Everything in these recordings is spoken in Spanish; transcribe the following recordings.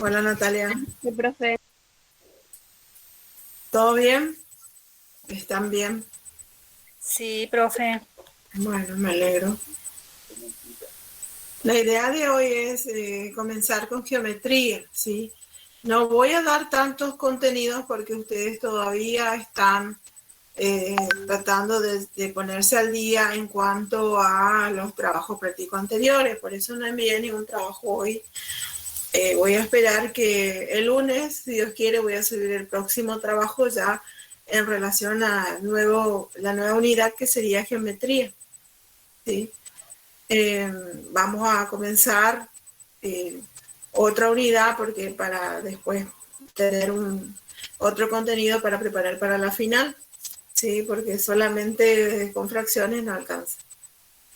Hola Natalia, Sí, profe. ¿todo bien? ¿Están bien? Sí, profe. Bueno, me alegro. La idea de hoy es comenzar con geometría, ¿sí? No voy a dar tantos contenidos porque ustedes todavía están tratando de ponerse al día en cuanto a los trabajos prácticos anteriores, por eso no envié ningún trabajo hoy. Voy a esperar que el lunes, si Dios quiere, voy a subir el próximo trabajo ya en relación a la nueva unidad que sería geometría, ¿sí? Eh, Vamos a comenzar eh, otra unidad porque para después tener otro contenido para preparar para la final, ¿sí? Porque solamente con fracciones no alcanza.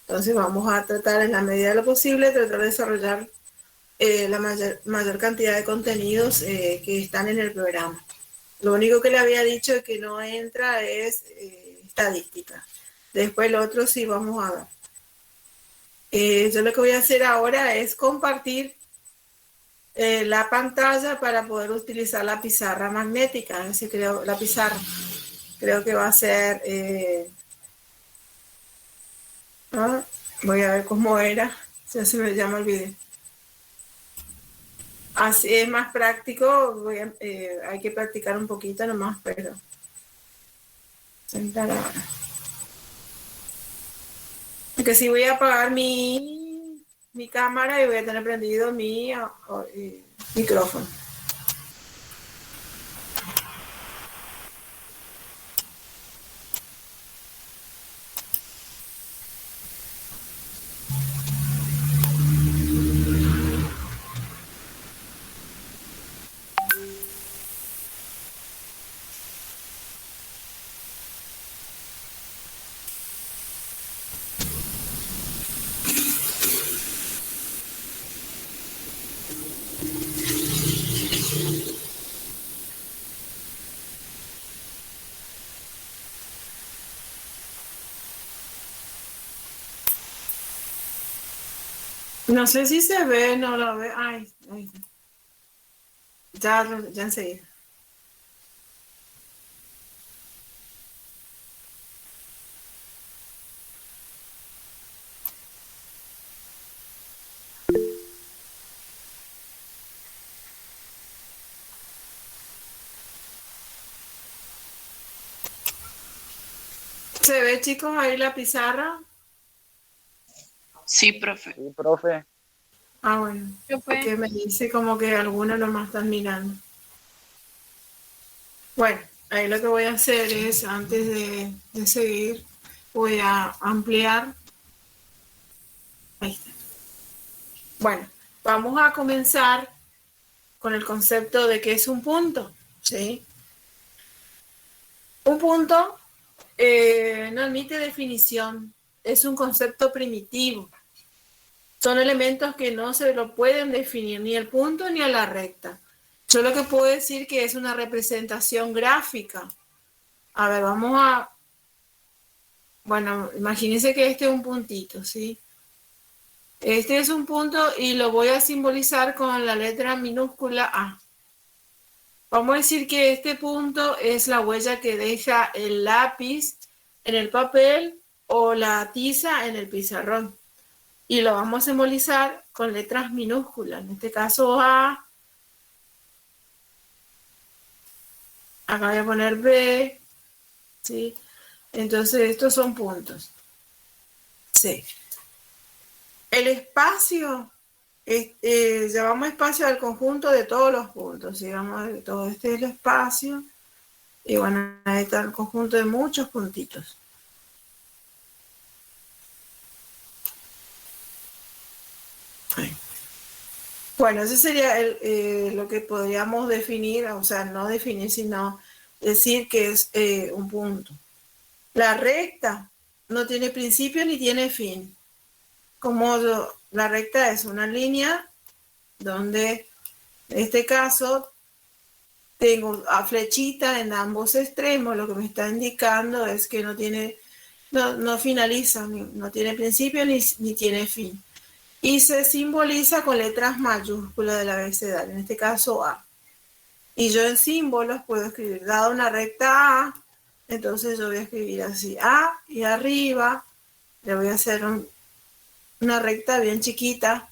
Entonces vamos a tratar en la medida de lo posible, tratar de desarrollar la mayor cantidad de contenidos que están en el programa. Lo único que le había dicho que no entra es estadística. Después lo otro sí vamos a ver. Yo lo que voy a hacer ahora es compartir la pantalla para poder utilizar la pizarra magnética. Así creo, la pizarra. Creo que va a ser... ah, voy a ver cómo era. Ya se me llama el video. Así es más práctico. Hay que practicar un poquito nomás, pero... sentar ahora. Que sí voy a apagar mi cámara y voy a tener prendido mi micrófono. No sé si se ve, no lo ve. Ay, ay, ya enseguida. ¿Se ve, chicos, ahí la pizarra? Sí, profe. Sí, profe. Ah, bueno. Profe. Porque me dice como que algunos nomás están mirando. Bueno, ahí lo que voy a hacer es, antes de seguir, voy a ampliar. Ahí está. Bueno, vamos a comenzar con el concepto de qué es un punto, ¿sí? Un punto no admite definición, es un concepto primitivo. Son elementos que no se lo pueden definir ni el punto ni a la recta. Yo lo que puedo decir que es una representación gráfica. A ver, bueno, imagínense que este es un puntito, ¿sí? Este es un punto y lo voy a simbolizar con la letra minúscula A. Vamos a decir que este punto es la huella que deja el lápiz en el papel o la tiza en el pizarrón. Y lo vamos a simbolizar con letras minúsculas. En este caso A, acá voy a poner B, ¿sí? Entonces estos son puntos. C. El espacio, llamamos espacio al conjunto de todos los puntos. Digamos, todo este es el espacio. Y bueno, ahí está el conjunto de muchos puntitos. Ahí. Bueno, ese sería lo que podríamos definir, o sea, no definir, sino decir que es un punto. La recta no tiene principio ni tiene fin. La recta es una línea donde, en este caso, tengo a flechita en ambos extremos, lo que me está indicando es que no finaliza, no tiene principio ni tiene fin. y se simboliza con letras mayúsculas del abecedario, en este caso A. Y yo en símbolos puedo escribir, dado una recta A, entonces yo voy a escribir así, A, y arriba le voy a hacer una recta bien chiquita,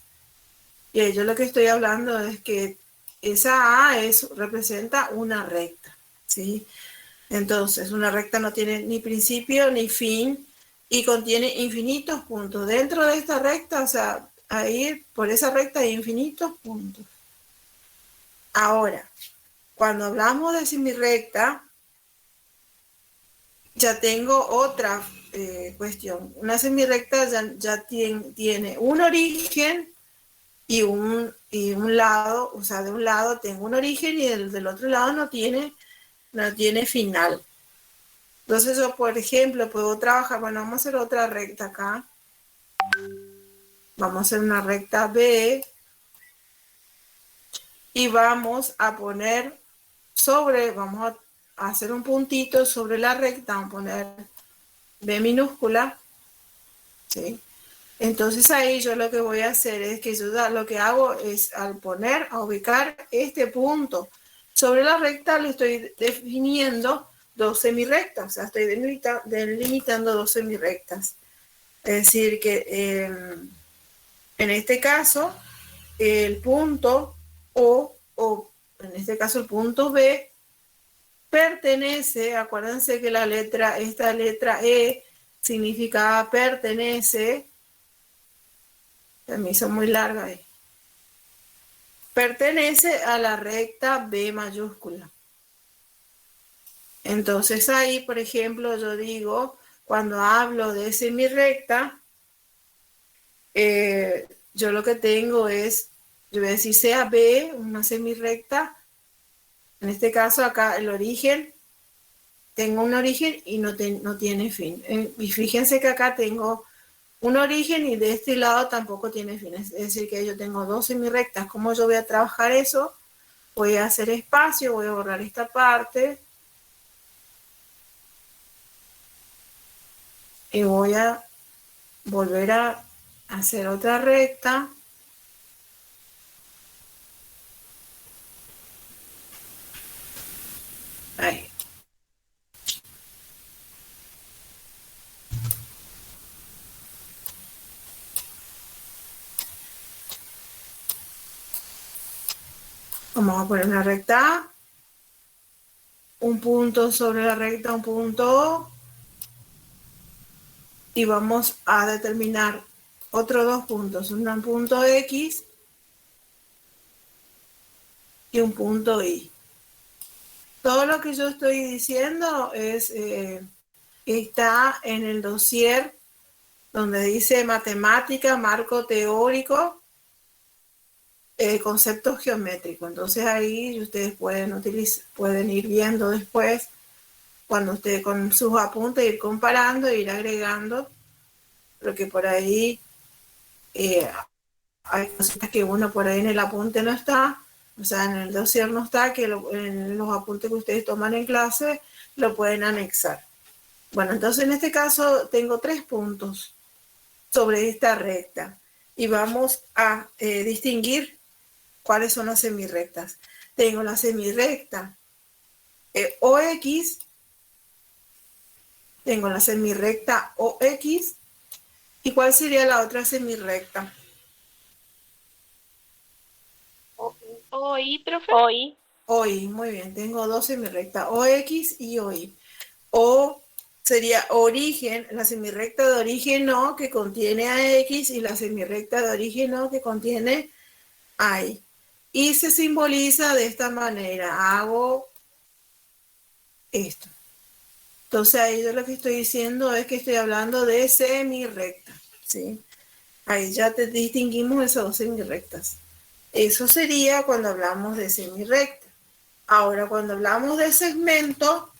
y yo lo que estoy hablando es que esa A representa una recta, ¿sí? Entonces, una recta no tiene ni principio ni fin y contiene infinitos puntos. Dentro de esta recta, o sea, ahí por esa recta hay infinitos puntos. Ahora, cuando hablamos de semirrecta, ya tengo otra cuestión. Una semirrecta ya tiene un origen y un lado, o sea, de un lado tengo un origen y del otro lado no tiene final. Entonces yo, por ejemplo, puedo trabajar, bueno, vamos a hacer otra recta acá. Vamos a hacer una recta B y vamos a poner vamos a hacer un puntito sobre la recta, vamos a poner B minúscula, ¿sí? Entonces ahí yo lo que voy a hacer es que yo lo que hago es a ubicar este punto sobre la recta, le estoy definiendo dos semirrectas, o sea, estoy delimitando dos semirrectas. Es decir, que en este caso, el punto o en este caso el punto B, pertenece, acuérdense que esta letra E significa pertenece, me hizo muy larga ahí, pertenece a la recta B mayúscula. Entonces ahí, por ejemplo, yo digo, cuando hablo de semirrecta, yo lo que tengo es, yo voy a decir sea B, una semirrecta, en este caso acá el origen, tengo un origen y no tiene fin. Y fíjense que acá tengo un origen y de este lado tampoco tiene fin. Es decir, que yo tengo dos semirrectas. ¿Cómo yo voy a trabajar eso? Voy a hacer espacio, voy a borrar esta parte. Y voy a volver a hacer otra recta. Ahí. Vamos a poner una recta A, un punto sobre la recta, un punto O, y vamos a determinar otros dos puntos, un punto X y un punto Y. Todo lo que yo estoy diciendo está en el dossier donde dice matemática, marco teórico, conceptos geométricos. Entonces ahí ustedes pueden ir viendo después, cuando ustedes con sus apuntes, ir comparando, ir agregando, porque por ahí hay cositas que uno por ahí en el apunte no está, o sea, en el dossier no está, que en los apuntes que ustedes toman en clase lo pueden anexar. Bueno, entonces en este caso tengo 3 puntos sobre esta recta y vamos a distinguir cuáles son las semirrectas. Tengo la semirrecta OX, tengo la semirrecta OX, ¿y cuál sería la otra semirrecta? OI, profe. OI, muy bien, tengo dos semirrectas, OX y OI. O sería origen, la semirrecta de origen O que contiene AX y la semirrecta de origen O que contiene AI. Y se simboliza de esta manera, hago esto. Entonces ahí yo lo que estoy diciendo es que estoy hablando de semirrecta, ¿sí? Ahí ya distinguimos esas dos semirrectas. Eso sería cuando hablamos de semirrecta. Ahora, cuando hablamos de segmento,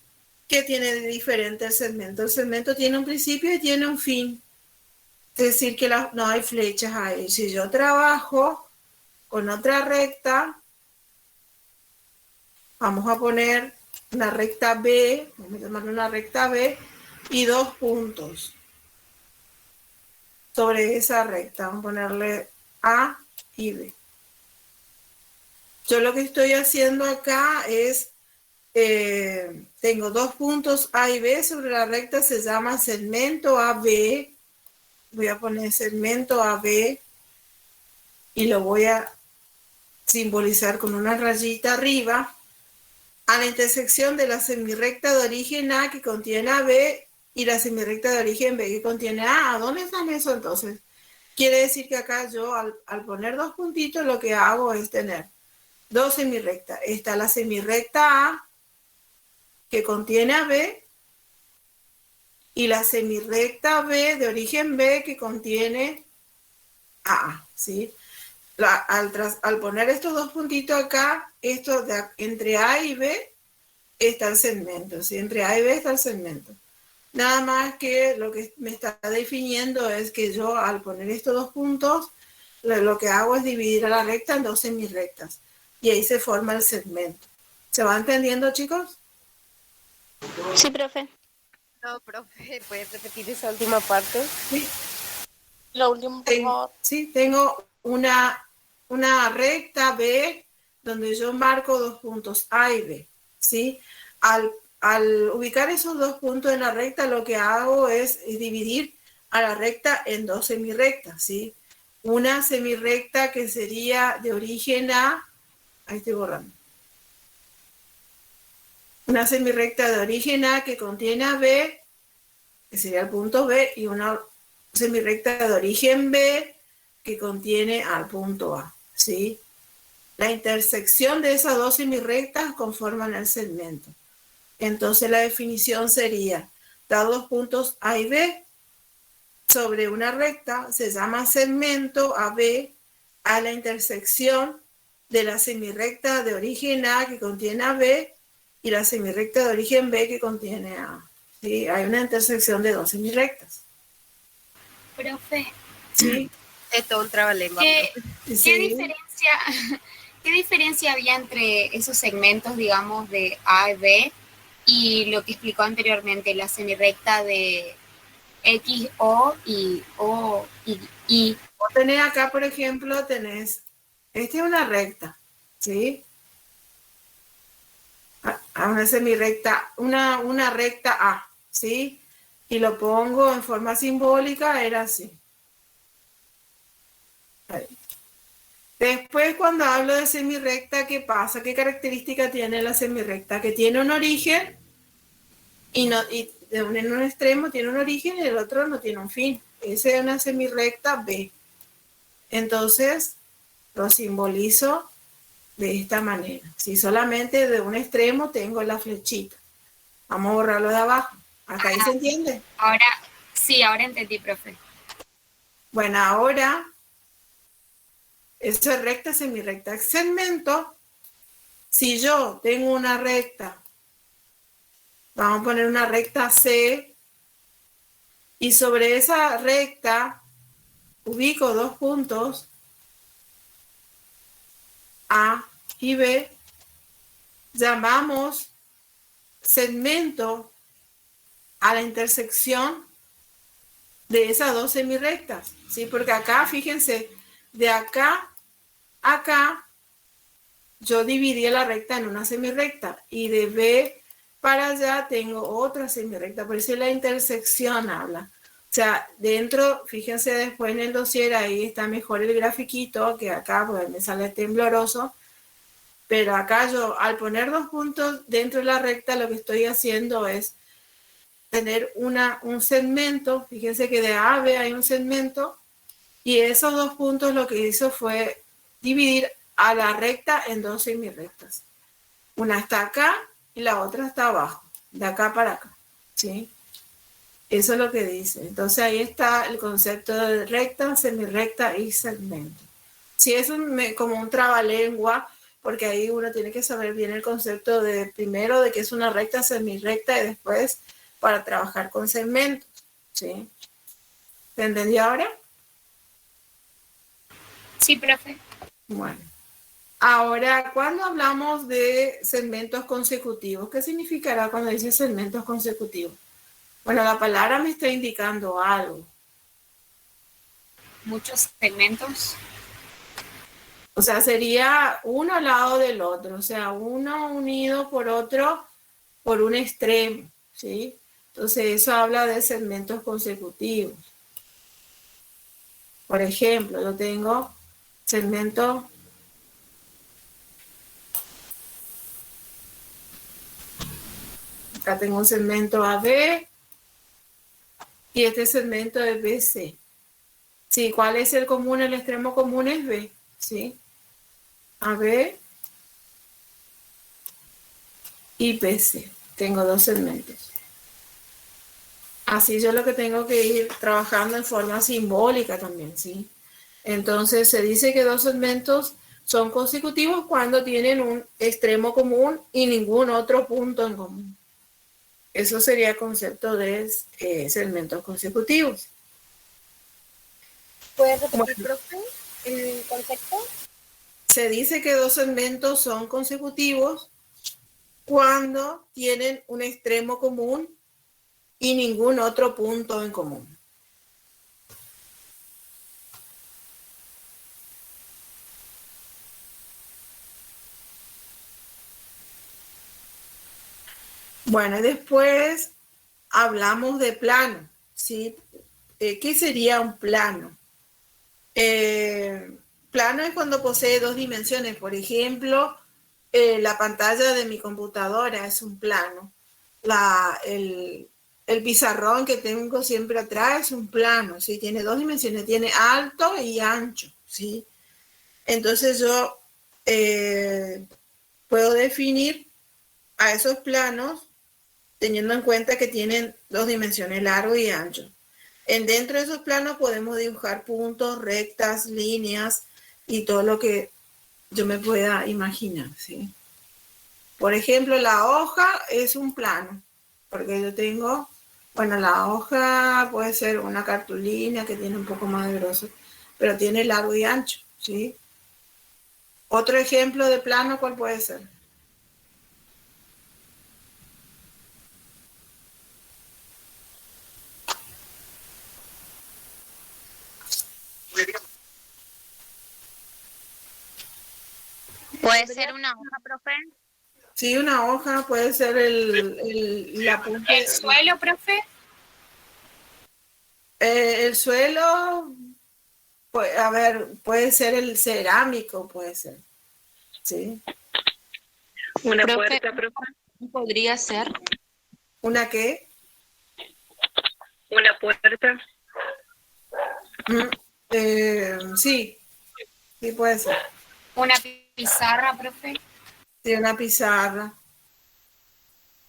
¿qué tiene de diferente el segmento? El segmento tiene un principio y tiene un fin. Es decir, que no hay flechas ahí. Si yo trabajo con otra recta, vamos a poner una recta B, vamos a llamarle una recta B, y 2 puntos sobre esa recta. Vamos a ponerle A y B. Yo lo que estoy haciendo acá es, tengo dos puntos A y B sobre la recta, se llama segmento AB. Voy a poner segmento AB y lo voy a simbolizar con una rayita arriba a la intersección de la semirrecta de origen A que contiene AB y la semirrecta de origen B que contiene A. ¿A dónde están eso entonces? Quiere decir que acá yo al poner dos puntitos lo que hago es tener dos semirrectas. Está la semirrecta A que contiene a B y la semirrecta B de origen B que contiene a A, ¿sí? Al poner estos dos puntitos acá, entre A y B está el segmento, ¿sí? Entre A y B está el segmento. Nada más que lo que me está definiendo es que yo al poner estos dos puntos, lo que hago es dividir a la recta en dos semirrectas. Y ahí se forma el segmento. ¿Se va entendiendo, chicos? Sí, profe. No, profe, ¿puedes repetir esa última parte? Sí. Lo último, por favor. Sí, tengo una recta B donde yo marco dos puntos A y B, ¿sí? Al ubicar esos dos puntos en la recta, lo que hago es dividir a la recta en dos semirrectas, ¿sí? Una semirrecta que sería de origen A, ahí estoy borrando. Una semirrecta de origen A que contiene a B, que sería el punto B, y una semirrecta de origen B que contiene al punto A, ¿sí? La intersección de esas dos semirrectas conforman el segmento. Entonces la definición sería, dados dos puntos A y B sobre una recta, se llama segmento AB a la intersección de la semirrecta de origen A que contiene a B y la semirrecta de origen B que contiene a A. ¿Sí? Hay una intersección de dos semirrectas. Profe, ¿Sí? Es todo un trabalengua. ¿qué Sí. ¿qué diferencia había entre esos segmentos, digamos, de A y B y lo que explicó anteriormente, la semirrecta de X, O y Y? Vos tenés acá, por ejemplo, esta es una recta, ¿sí? Una semirrecta, una recta A, ¿sí? Y lo pongo en forma simbólica, era así. Ahí. Después, cuando hablo de semirrecta, ¿qué pasa? ¿Qué característica tiene la semirrecta? Que tiene un origen y en un extremo tiene un origen y el otro no tiene un fin. Esa es una semirrecta B. Entonces, lo simbolizo de esta manera. Si solamente de un extremo tengo la flechita. Vamos a borrarlo de abajo. ¿Hasta ahí se entiende? Ahora, sí, ahora entendí, profe. Bueno, ahora, eso es recta, semirrecta. Segmento, si yo tengo una recta, vamos a poner una recta C, y sobre esa recta ubico dos puntos, A y B, llamamos segmento a la intersección de esas dos semirrectas, ¿sí? Porque acá, fíjense, de acá a acá, yo dividí la recta en una semirrecta y de B para allá tengo otra semirrecta, por eso la intersección habla. O sea, dentro, fíjense después en el dossier, ahí está mejor el grafiquito que acá, porque me sale tembloroso. Pero acá yo, al poner dos puntos dentro de la recta, lo que estoy haciendo es tener un segmento. Fíjense que de A a B hay un segmento. Y esos dos puntos lo que hizo fue dividir a la recta en dos semirrectas. Una está acá y la otra está abajo, de acá para acá. ¿Sí? Eso es lo que dice. Entonces ahí está el concepto de recta, semirrecta y segmento. Sí, es como un trabalengua, porque ahí uno tiene que saber bien el concepto de primero de que es una recta, semirrecta y después para trabajar con segmentos. ¿Sí? ¿Se entendió ahora? Sí, profe. Bueno. Ahora, cuando hablamos de segmentos consecutivos, ¿qué significará cuando dice segmentos consecutivos? Bueno, la palabra me está indicando algo. Muchos segmentos. O sea, sería uno al lado del otro, o sea, uno unido por otro por un extremo, ¿sí? Entonces eso habla de segmentos consecutivos. Por ejemplo, yo tengo segmento acá tengo un segmento AB y este segmento es BC. Sí, ¿cuál es el común? El extremo común es B, ¿sí? AB y BC. Tengo dos segmentos. Así yo lo que tengo que ir trabajando en forma simbólica también, ¿sí? Entonces se dice que dos segmentos son consecutivos cuando tienen un extremo común y ningún otro punto en común. Eso sería el concepto de segmentos consecutivos. ¿Puedes repetir, Bueno, profe, el concepto? se dice que dos segmentos son consecutivos cuando tienen un extremo común y ningún otro punto en común. Bueno, y después hablamos de plano, ¿sí? ¿Qué sería un plano? Plano es cuando posee dos dimensiones. Por ejemplo, la pantalla de mi computadora es un plano. El pizarrón que tengo siempre atrás es un plano, ¿sí? Tiene dos dimensiones, tiene alto y ancho, ¿sí? Entonces yo puedo definir a esos planos teniendo en cuenta que tienen dos dimensiones, largo y ancho. Dentro de esos planos podemos dibujar puntos, rectas, líneas y todo lo que yo me pueda imaginar, ¿sí? Por ejemplo, la hoja es un plano, porque yo tengo, bueno, la hoja puede ser una cartulina que tiene un poco más de grosor, pero tiene largo y ancho, ¿sí? Otro ejemplo de plano, ¿cuál puede ser? ¿Puede ser una hoja, profe? Sí, una hoja puede ser la punta. ¿El suelo, profe? El suelo, pues, a ver, puede ser el cerámico, puede ser, ¿sí? Una Profe, puerta, profe. podría ser. ¿Una qué? Una puerta. Sí, sí puede ser. Una pizarra, profe. Sí, una pizarra.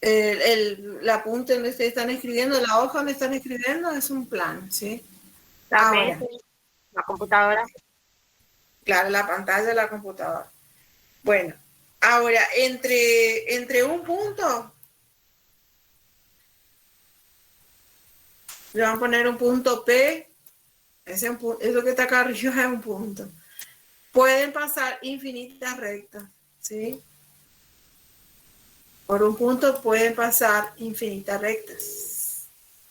La punta donde ustedes están escribiendo, la hoja donde están escribiendo es un plano, ¿sí? La Ahora, mesa, la computadora. claro, la pantalla de la computadora. Bueno, ahora, entre un punto, le van a poner un punto P, eso que está acá arriba es un punto. Pueden pasar infinitas rectas, ¿sí? Por un punto pueden pasar infinitas rectas.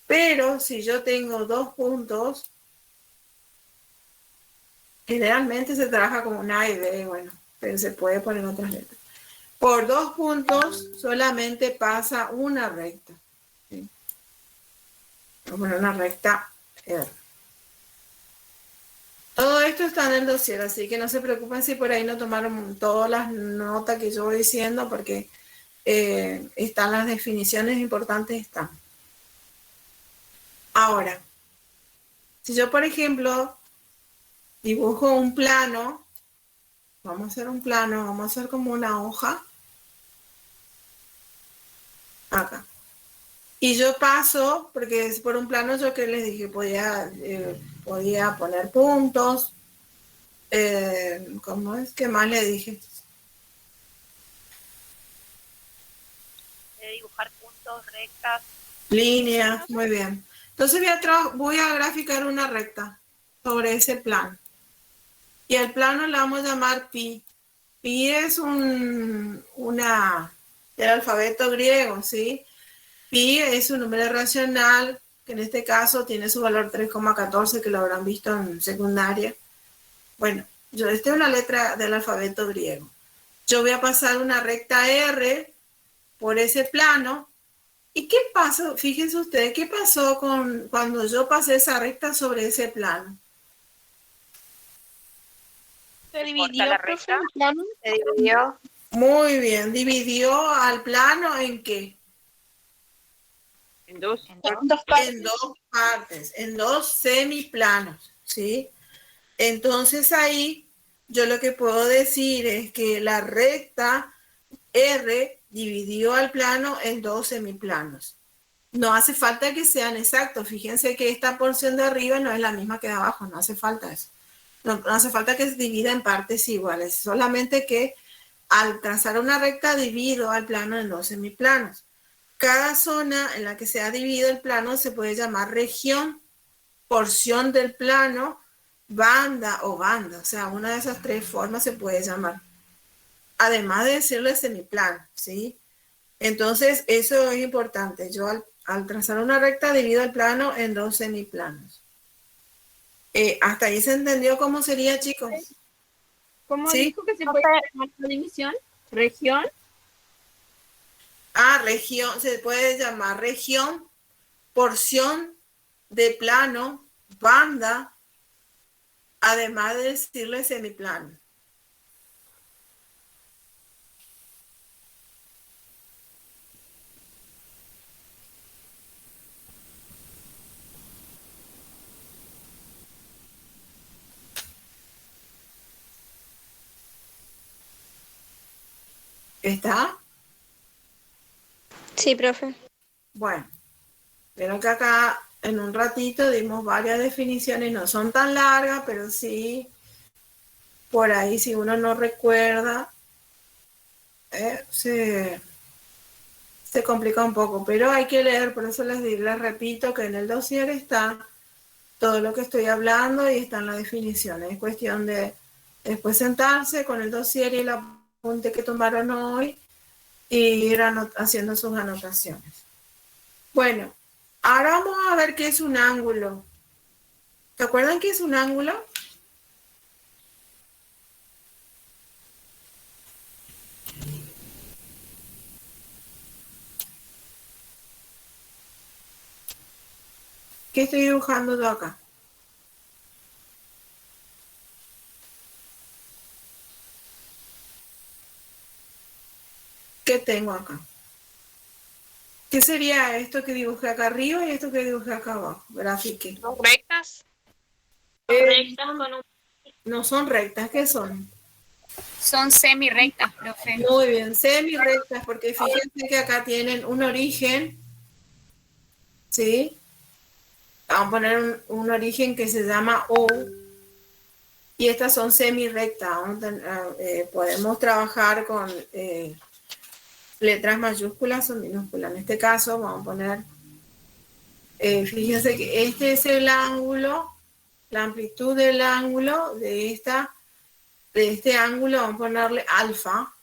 Pero si yo tengo dos puntos, generalmente se trabaja como un A y B, bueno, pero se puede poner otras letras. Por dos puntos solamente pasa una recta, ¿sí? Vamos a poner una recta R. Todo esto está en el dossier, así que no se preocupen si por ahí no tomaron todas las notas que yo voy diciendo, porque están las definiciones importantes, están. Ahora, si yo, por ejemplo, dibujo un plano, vamos a hacer un plano, vamos a hacer como una hoja, acá. Y yo paso, porque es por un plano yo que les dije, podía poner puntos, ¿cómo es? ¿Qué más le dije? Dibujar puntos, rectas. Líneas, muy bien. Entonces voy a graficar una recta sobre ese plano. Y el plano le vamos a llamar pi. Pi es del alfabeto griego, ¿sí? Pi es un número racional, que en este caso tiene su valor 3,14, que lo habrán visto en secundaria. Bueno, esta es una letra del alfabeto griego. Yo voy a pasar una recta R por ese plano. ¿Y qué pasó? Fíjense ustedes, ¿qué pasó cuando yo pasé esa recta sobre ese plano? ¿Se Corta la profe, recta. el plano? Se dividió Muy bien, dividió al plano ¿en qué? en dos. En dos partes. En dos semiplanos, ¿sí? Entonces ahí yo lo que puedo decir es que la recta R dividió al plano en dos semiplanos. No hace falta que sean exactos. Fíjense que esta porción de arriba no es la misma que de abajo, no hace falta eso. No hace falta que se divida en partes iguales, solamente que al trazar una recta divido al plano en dos semiplanos. Cada zona en la que se ha dividido el plano se puede llamar región, porción del plano, banda o banda. O sea, una de esas tres formas se puede llamar. Además de decirle semiplano, ¿sí? Entonces, eso es importante. Yo al trazar una recta divido el plano en dos semiplanos. ¿Hasta ahí se entendió cómo sería, chicos? ¿Cómo ¿Sí? dijo que se puede llamar la división? ¿Región? Región, se puede llamar región, porción de plano, banda, además de decirle semiplano. ¿Está? Sí, profe. Bueno, vieron que acá en un ratito dimos varias definiciones, no son tan largas, pero sí, por ahí si uno no recuerda, se complica un poco, pero hay que leer, por eso les repito que en el dossier está todo lo que estoy hablando y están las definiciones. Es cuestión de después sentarse con el dossier y el apunte que tomaron hoy y ir haciendo sus anotaciones. Bueno, ahora vamos a ver qué es un ángulo. ¿Se acuerdan qué es un ángulo? ¿Qué estoy dibujando yo acá? ¿Qué tengo acá? ¿Qué sería esto que dibujé acá arriba y esto que dibujé acá abajo? Grafique. ¿Son rectas? Rectas con un... No son rectas, ¿qué son? Son semi-rectas, profe. Muy bien, semi-rectas, porque fíjense que acá tienen un origen, ¿sí? Vamos a poner un origen que se llama O, y estas son semi-rectas. Podemos trabajar con letras mayúsculas o minúsculas. En este caso vamos a poner, fíjense que este es el ángulo, la amplitud del ángulo de este ángulo, vamos a ponerle alfa,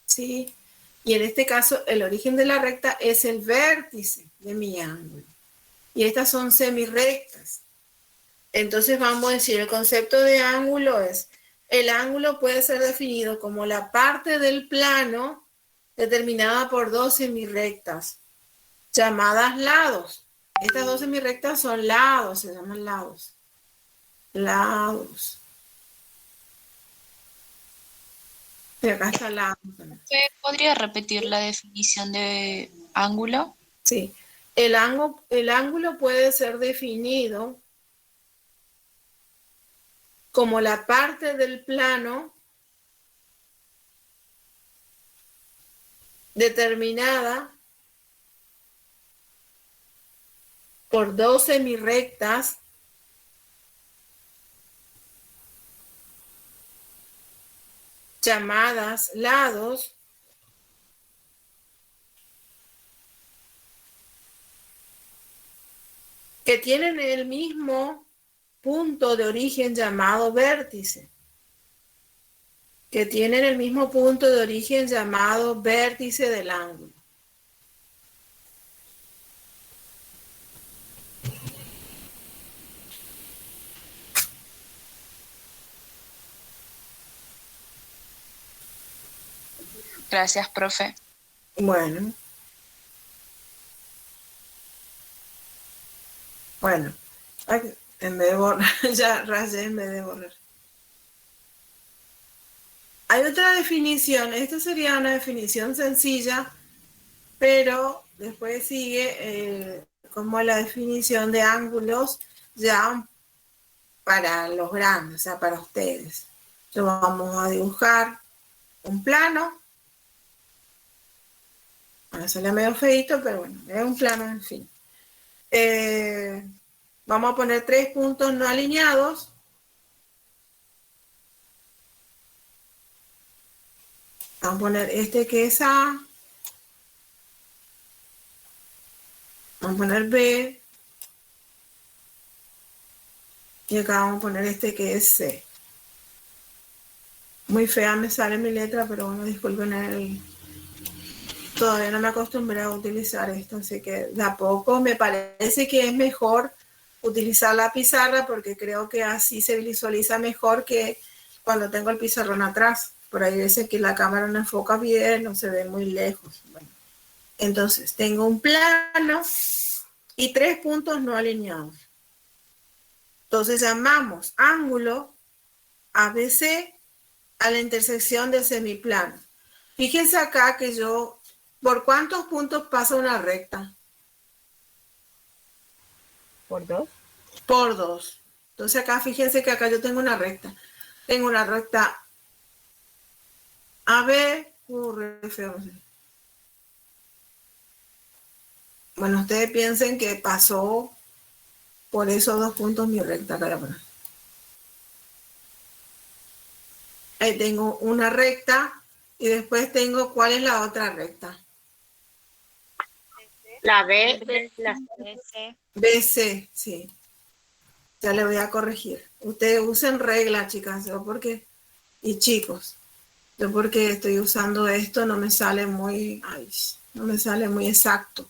¿sí? Y en este caso el origen de la recta es el vértice de mi ángulo. Y estas son semirrectas. Entonces vamos a decir, el concepto de ángulo es, el ángulo puede ser definido como la parte del plano determinada por dos semirrectas, llamadas lados. Estas dos semirrectas son lados, se llaman lados. Lados. Y acá está lado también. ¿Podría repetir la definición de ángulo? Sí. El ángulo puede ser definido como la parte del plano determinada por dos semirrectas llamadas lados que tienen el mismo punto de origen llamado vértice. Que tienen el mismo punto de origen llamado vértice del ángulo. Gracias, profe. Bueno. Bueno. Ay, en vez de borrar, ya rayé en vez de borrar. Hay otra definición. Esta sería una definición sencilla, pero después sigue como la definición de ángulos ya para los grandes, o sea, para ustedes. Entonces vamos a dibujar un plano. Bueno, suena medio feito, pero bueno, es un plano, en fin. Vamos a poner 3 puntos no alineados. Vamos a poner este que es A. Vamos a poner B. Y acá vamos a poner este que es C. Muy fea me sale mi letra, pero bueno, disculpen todavía no me acostumbré a utilizar esto, así que de a poco me parece que es mejor utilizar la pizarra porque creo que así se visualiza mejor que cuando tengo el pizarrón atrás. Por ahí veces que la cámara no enfoca bien, no se ve muy lejos. Bueno, entonces tengo un plano y 3 puntos no alineados. Entonces llamamos ángulo ABC a la intersección del semiplano. Fíjense acá que yo, ¿por cuántos puntos pasa una recta? ¿Por 2? Por 2. Entonces acá fíjense que acá yo tengo una recta. Tengo una recta AB, re feo. Bueno, ustedes piensen que pasó por esos 2 puntos mi recta. Ahí tengo una recta y después tengo, ¿cuál es la otra recta? La B, la BC, sí. Ya le voy a corregir. Ustedes usen regla, chicas, yo porque, y chicos, yo porque estoy usando esto no me sale muy, no me sale muy exacto.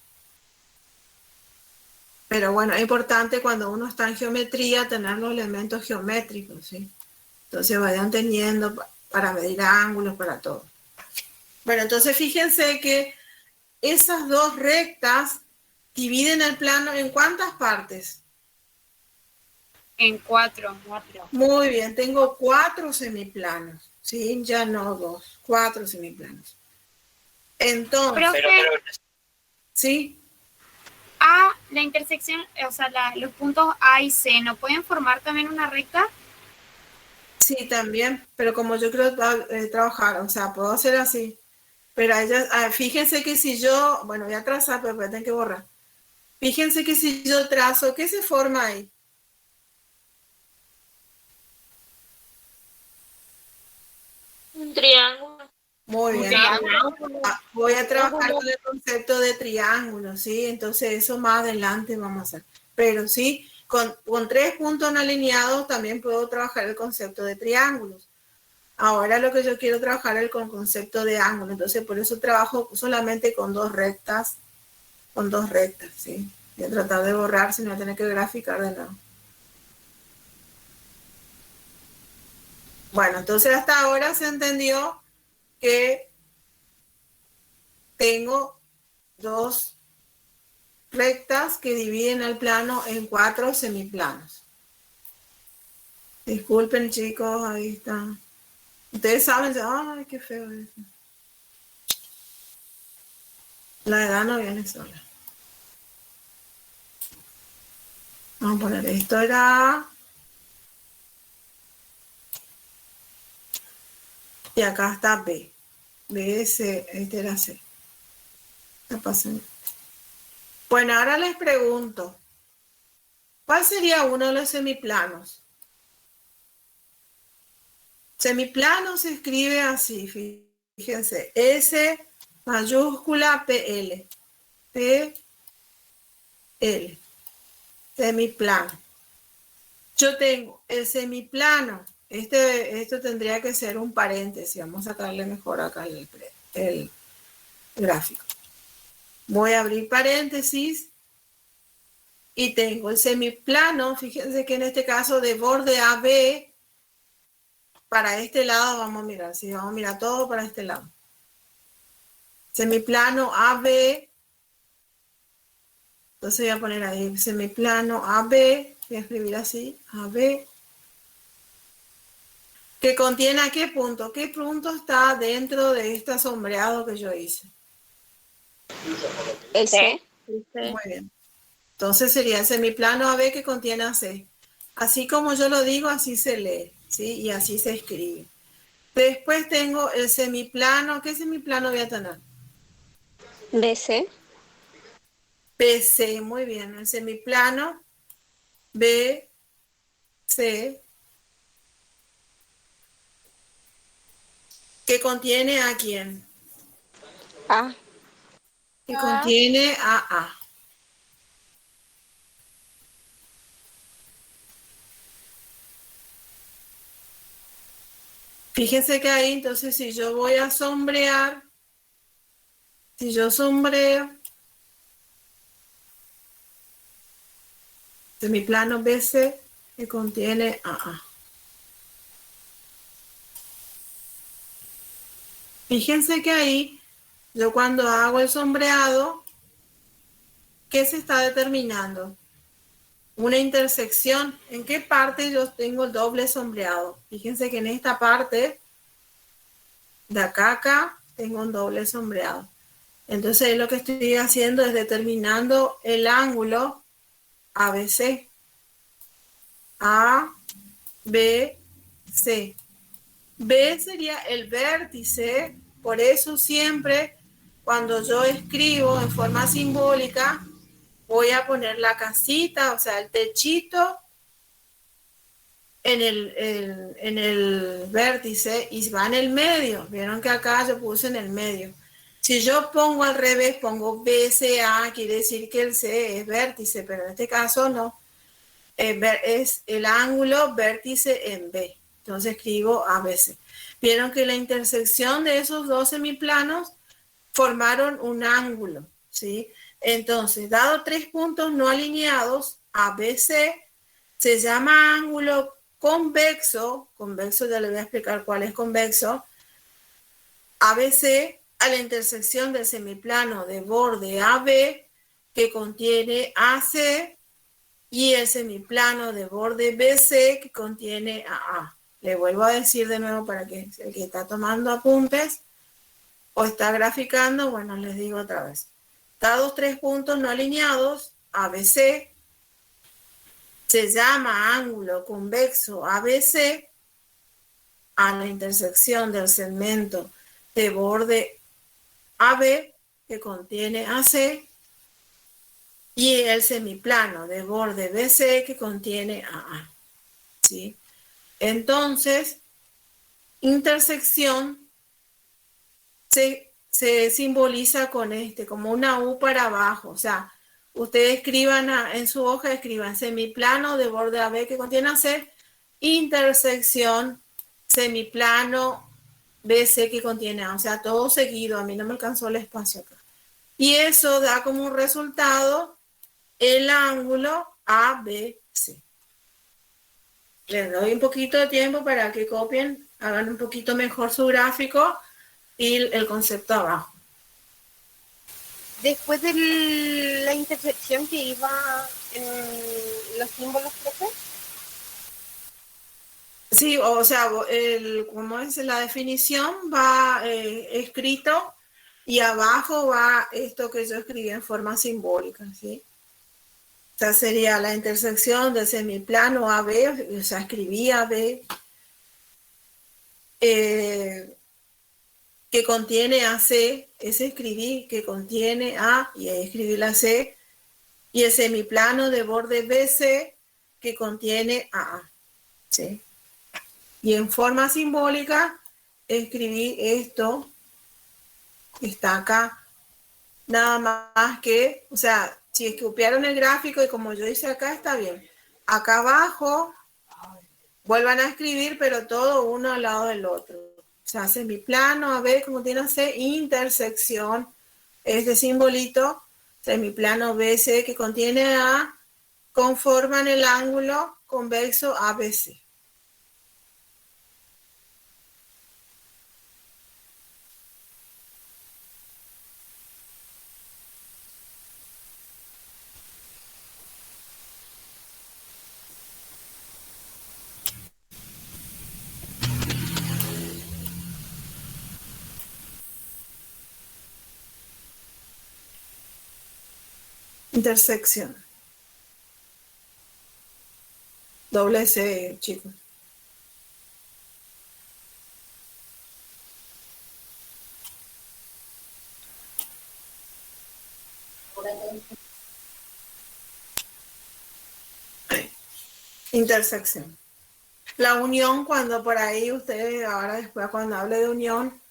Pero bueno, es importante cuando uno está en geometría tener los elementos geométricos, ¿sí? Entonces vayan teniendo para medir ángulos, para todo. Bueno, entonces fíjense que esas 2 rectas dividen el plano en ¿cuántas partes? En 4. Muy bien, tengo 4 semiplanos, ¿sí? Ya no 2, 4 semiplanos. Entonces, Profe, ¿sí? la intersección, o sea, los puntos A y C, ¿no pueden formar también una recta? Sí, también, pero como yo quiero trabajar, o sea, puedo hacer así. Pero fíjense que si yo, bueno, voy a trazar, pero tengo que borrar. Fíjense que si yo trazo, ¿qué se forma ahí? un triángulo. Muy bien. Voy a trabajar con el concepto de triángulo, ¿sí? Entonces eso más adelante vamos a hacer. Pero sí, con 3 puntos no alineados también puedo trabajar el concepto de triángulos. Ahora lo que yo quiero trabajar es con el concepto de ángulo. Entonces por eso trabajo solamente con 2 rectas, ¿sí? Voy a tratar de borrar si no voy a tener que graficar de nuevo. Bueno, entonces hasta ahora se entendió que tengo 2 rectas que dividen el plano en 4 semiplanos. Disculpen, chicos, ahí está. Ustedes saben, ay, qué feo es. La edad no viene sola. Vamos a poner esto era A. Y acá está B. B, C, este era C. Está pasando. Bueno, ahora les pregunto, ¿cuál sería uno de los semiplanos? Semiplano se escribe así, fíjense, S mayúscula PL. PL. Semiplano. Yo tengo el semiplano. Esto tendría que ser un paréntesis. Vamos a sacarle mejor acá el gráfico. Voy a abrir paréntesis y tengo el semiplano. Fíjense que en este caso de borde AB, para este lado vamos a mirar. Sí, vamos a mirar todo para este lado. Semiplano AB. Entonces voy a poner ahí semiplano AB. Voy a escribir así, AB. ¿Que contiene a qué punto? ¿Qué punto está dentro de este sombreado que yo hice? El C. C. Muy bien. Entonces sería el semiplano AB que contiene a C. Así como yo lo digo, así se lee, ¿sí? Y así se escribe. Después tengo el semiplano. ¿Qué semiplano voy a tener? BC. BC, muy bien. El semiplano BC que contiene a quién? A. Que contiene a A. Fíjense que ahí, entonces, si yo voy a sombrear, si yo sombreo, semiplano BC que contiene a A. Fíjense que ahí, yo cuando hago el sombreado, ¿qué se está determinando? Una intersección. ¿En qué parte yo tengo el doble sombreado? Fíjense que en esta parte, de acá a acá, tengo un doble sombreado. Entonces lo que estoy haciendo es determinando el ángulo ABC. A, B, C. B sería el vértice, por eso siempre cuando yo escribo en forma simbólica, voy a poner la casita, o sea, el techito en el vértice y va en el medio. Vieron que acá yo puse en el medio. Si yo pongo al revés, pongo BCA, quiere decir que el C es vértice, pero en este caso no. Es el ángulo vértice en B. Entonces escribo ABC. Vieron que la intersección de esos dos semiplanos formaron un ángulo, ¿sí? Entonces, dado 3 puntos no alineados, ABC se llama ángulo convexo. Convexo, ya le voy a explicar cuál es convexo. ABC a la intersección del semiplano de borde AB que contiene AC y el semiplano de borde BC que contiene a A. Le vuelvo a decir de nuevo para que el que está tomando apuntes o está graficando, bueno, les digo otra vez. Dados 3 puntos no alineados, ABC se llama ángulo convexo ABC a la intersección del segmento de borde AB que contiene AC y el semiplano de borde BC que contiene a A. ¿Sí? Entonces, intersección se simboliza con como una U para abajo. O sea, ustedes escriban en su hoja, escriban semiplano de borde AB que contiene AC, intersección, semiplano BC que contiene A. O sea, todo seguido. A mí no me alcanzó el espacio acá. Y eso da como un resultado el ángulo ABC. Les doy un poquito de tiempo para que copien, hagan un poquito mejor su gráfico y el concepto abajo. Después de la intersección que iba en los símbolos, profe. Sí, o sea, como es la definición, va escrito y abajo va esto que yo escribí en forma simbólica, ¿sí? O sea, sería la intersección del semiplano AB, o sea, escribí AB, que contiene AC, ese escribí que contiene A, y ahí escribí la C, y el semiplano de borde BC que contiene a A, ¿sí? Y en forma simbólica escribí esto que está acá, nada más que, o sea, si es que copiaron el gráfico y como yo hice acá, está bien. Acá abajo, vuelvan a escribir, pero todo uno al lado del otro. O sea, semiplano, a ver cómo tiene C, intersección, este simbolito, semiplano BC que contiene A, conforman el ángulo convexo ABC. Intersección. Doble C, chicos. Ahí. Intersección. La unión, cuando por ahí ustedes, ahora después cuando hable de unión,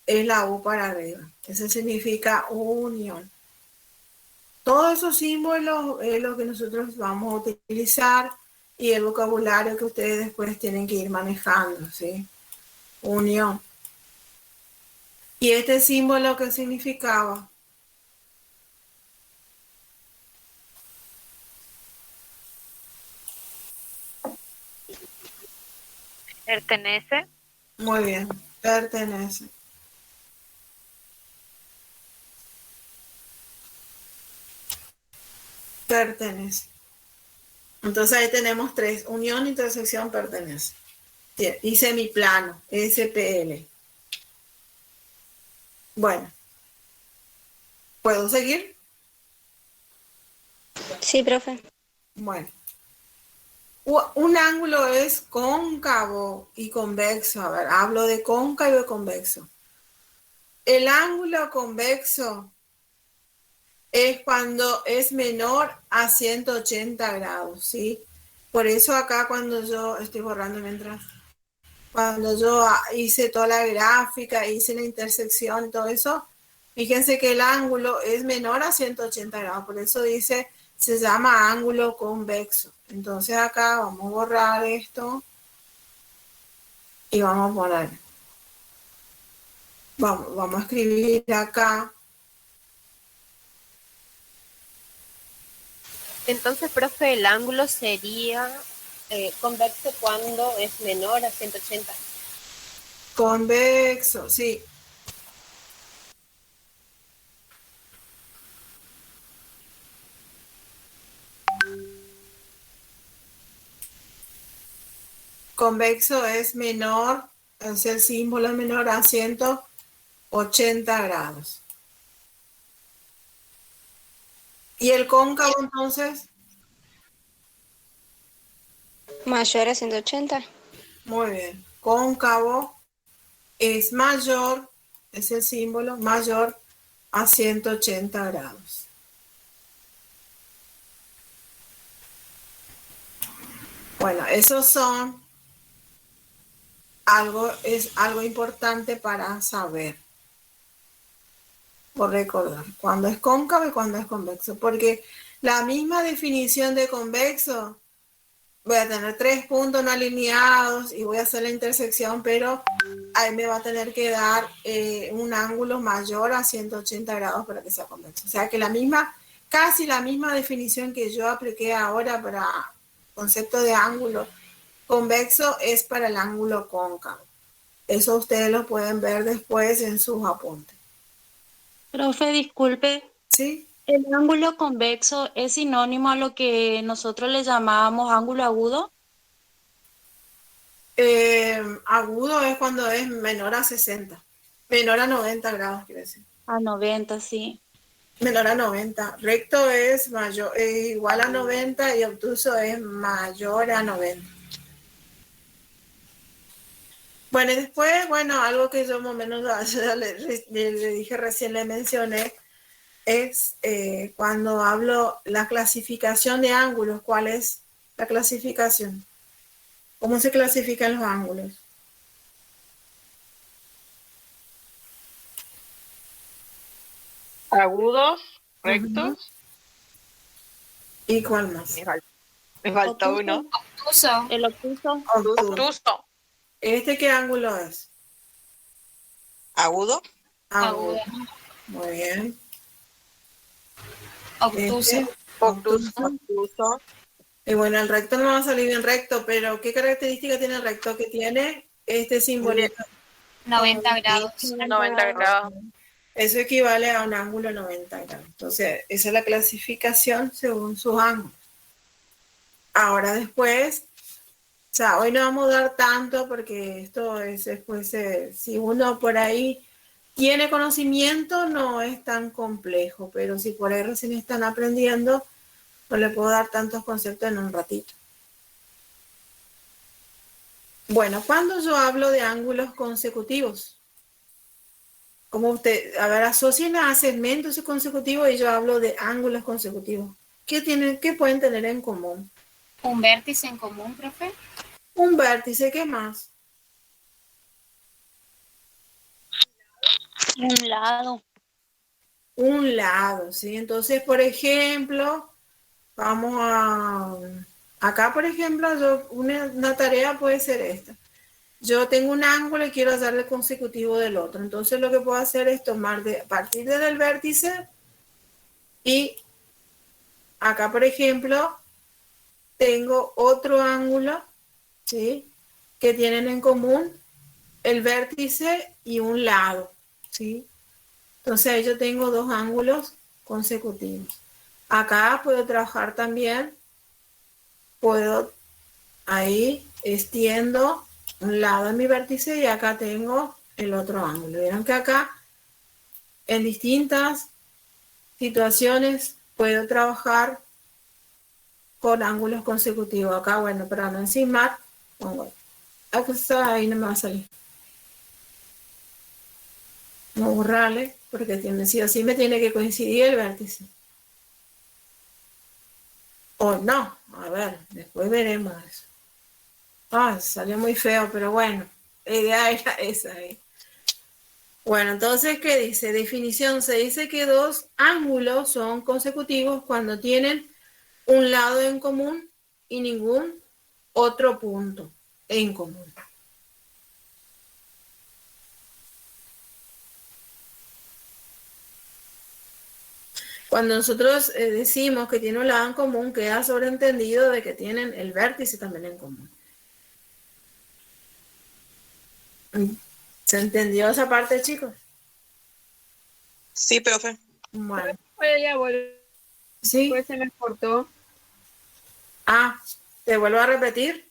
es la U para arriba. Eso significa unión. Todos esos símbolos es lo que nosotros vamos a utilizar y el vocabulario que ustedes después tienen que ir manejando, ¿sí? Unión. ¿Y este símbolo qué significaba? Pertenece. Muy bien, pertenece. Pertenece. Entonces ahí tenemos tres: unión, intersección, pertenece. Y semiplano, SPL. Bueno, ¿puedo seguir? Sí, profe. Bueno, un ángulo es cóncavo y convexo. A ver, hablo de cóncavo y convexo. El ángulo convexo es cuando es menor a 180 grados, ¿sí? Por eso acá cuando yo estoy borrando mientras, cuando yo hice toda la gráfica, hice la intersección y todo eso, fíjense que el ángulo es menor a 180 grados, por eso dice, se llama ángulo convexo. Entonces acá vamos a borrar esto y vamos a poner, vamos a escribir acá. Entonces, profe, el ángulo sería convexo cuando es menor a 180. Convexo, sí. Convexo es menor, es el símbolo menor a 180 grados. ¿Y el cóncavo entonces? Mayor a 180. Muy bien. Cóncavo es mayor, es el símbolo mayor a 180 grados. Bueno, esos son es algo importante para saber o recordar cuando es cóncavo y cuando es convexo, porque la misma definición de convexo, voy a tener 3 puntos no alineados y voy a hacer la intersección, pero ahí me va a tener que dar un ángulo mayor a 180 grados para que sea convexo. O sea que casi la misma definición que yo apliqué ahora para concepto de ángulo convexo es para el ángulo cóncavo. Eso ustedes lo pueden ver después en sus apuntes. Profe, disculpe, ¿Sí? ¿el ángulo convexo es sinónimo a lo que nosotros le llamábamos ángulo agudo? Agudo es cuando es menor a 60. Menor a 90 grados, quiere decir. A 90, sí. Menor a 90. Recto es mayor, igual a 90 y obtuso es mayor a 90. Bueno, y después, bueno, algo que yo más o menos le dije recién, le mencioné, es cuando hablo la clasificación de ángulos. ¿Cuál es la clasificación? ¿Cómo se clasifican los ángulos? Agudos, rectos. ¿Y cuál más? Me faltó Obtuso. uno. Obtuso. El obtuso. Obtuso. Obtuso. ¿Este qué ángulo es? Agudo. Agudo. Muy bien. Obtuso. Obtuso. Obtuso. Y bueno, el recto no va a salir bien recto, pero ¿qué característica tiene el recto? Que tiene este simbolito. 90 grados. 90 grados. Eso equivale a un ángulo 90 grados. Entonces, esa es la clasificación según sus ángulos. Ahora después, o sea, hoy no vamos a dar tanto porque esto es después, si uno por ahí tiene conocimiento no es tan complejo, pero si por ahí recién están aprendiendo, no le puedo dar tantos conceptos en un ratito. Bueno, cuando yo hablo de ángulos consecutivos, como usted, a ver, asocien a segmentos consecutivos y yo hablo de ángulos consecutivos. ¿Qué pueden tener en común? Un vértice en común, profe. Un vértice, ¿qué más? Un lado. Un lado, ¿sí? Entonces, por ejemplo, vamos a... Acá, por ejemplo, una tarea puede ser esta. Yo tengo un ángulo y quiero hallar el consecutivo del otro. Entonces, lo que puedo hacer es partir del vértice y acá, por ejemplo, tengo otro ángulo, ¿sí? Que tienen en común el vértice y un lado, ¿sí? Entonces ahí yo tengo dos ángulos consecutivos. Acá puedo trabajar también, puedo ahí extiendo un lado de mi vértice y acá tengo el otro ángulo. Vieron que acá en distintas situaciones puedo trabajar con ángulos consecutivos. Acá, bueno, para no encimar, pongo acá está, ahí no me va a salir. No borrarle, porque tiene, sí o sí me tiene que coincidir el vértice. O no, a ver, después veremos eso. Ah, salió muy feo, pero bueno, la idea era esa ahí. Bueno, entonces, ¿qué dice? Definición, se dice que dos ángulos son consecutivos cuando tienen un lado en común y ningún otro punto en común. Cuando nosotros decimos que tiene un lado en común, queda sobreentendido de que tienen el vértice también en común. ¿Se entendió esa parte, chicos? Sí, profe. Bueno. Ya volver. ¿Sí? Pues se me cortó. Ah, te vuelvo a repetir.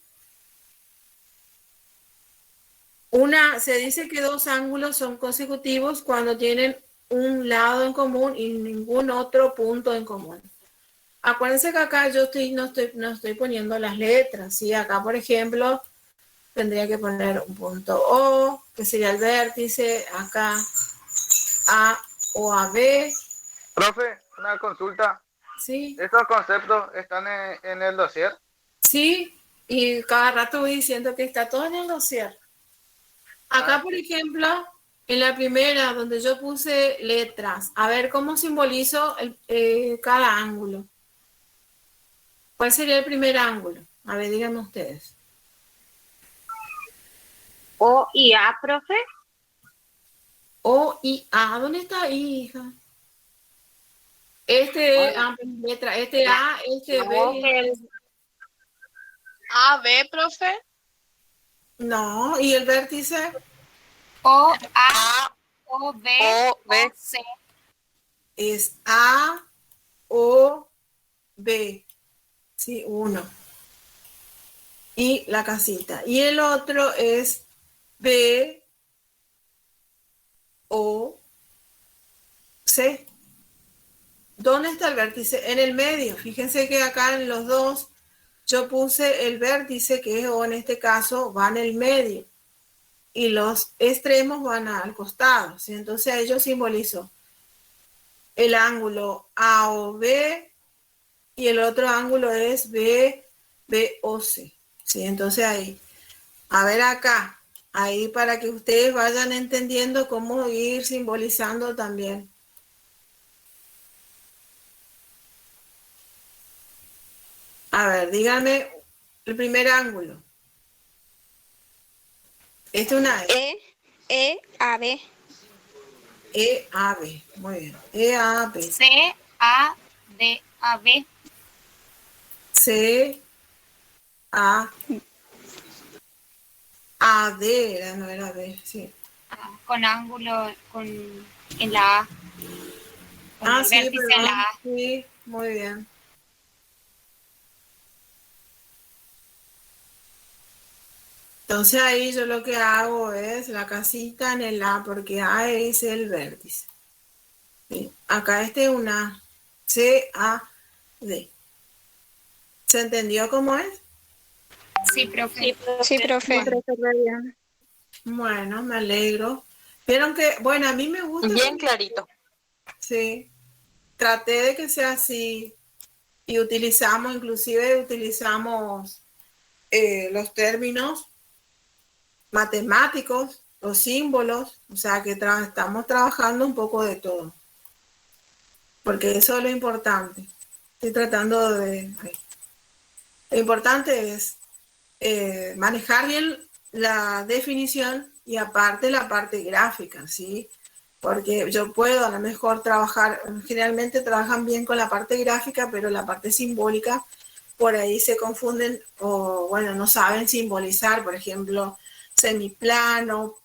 Se dice que dos ángulos son consecutivos cuando tienen un lado en común y ningún otro punto en común. Acuérdense que acá yo no estoy poniendo las letras, ¿sí? Acá, por ejemplo, tendría que poner un punto O, que sería el vértice, acá A o AB. Profe, una consulta. ¿Sí? ¿Estos conceptos están en el dossier? Sí, y cada rato voy diciendo que está todo en el dossier. Acá, por ejemplo, en la primera, donde yo puse letras, a ver cómo simbolizo cada ángulo. ¿Cuál sería el primer ángulo? A ver, díganme ustedes. O y A, profe. O y A. ¿Dónde está ahí, hija? Letra, este A, este B. A, B, profe. No, ¿y el vértice? O, A, O, B, O, B. O, C. Es A, O, B. Sí, uno. Y la casita. Y el otro es B, O, C. ¿Dónde está el vértice? En el medio. Fíjense que acá en los dos yo puse el vértice, que es O en este caso, va en el medio. Y los extremos van al costado, ¿sí? Entonces ahí yo simbolizo el ángulo A o B y el otro ángulo es B, B o C, ¿sí? Entonces ahí, a ver acá, ahí para que ustedes vayan entendiendo cómo ir simbolizando también. A ver, díganme el primer ángulo. Esta es una E, A, B. E, A, B. Muy bien. E, A, B. C, A, D, A, B. C, A, A, D, no era B, sí. Con ángulo en la A. Con el Sí, vértice en la perdón. A. Sí, muy bien. Entonces ahí yo lo que hago es la casita en el A, porque A es el vértice. ¿Sí? Acá este es una C, A, D. ¿Se entendió cómo es? Sí, profe. Sí, Sí, profe. profe, re bien. Bueno, me alegro. Vieron que, bueno, a mí me gusta. Bien clarito. Sí, traté de que sea así y utilizamos los términos matemáticos, los símbolos, o sea que estamos trabajando un poco de todo, porque eso es lo importante. Estoy tratando de... Lo importante es manejar bien la definición y aparte la parte gráfica, ¿sí? Porque yo puedo a lo mejor trabajar, generalmente trabajan bien con la parte gráfica, pero la parte simbólica por ahí se confunden o, bueno, no saben simbolizar, por ejemplo, semiplano,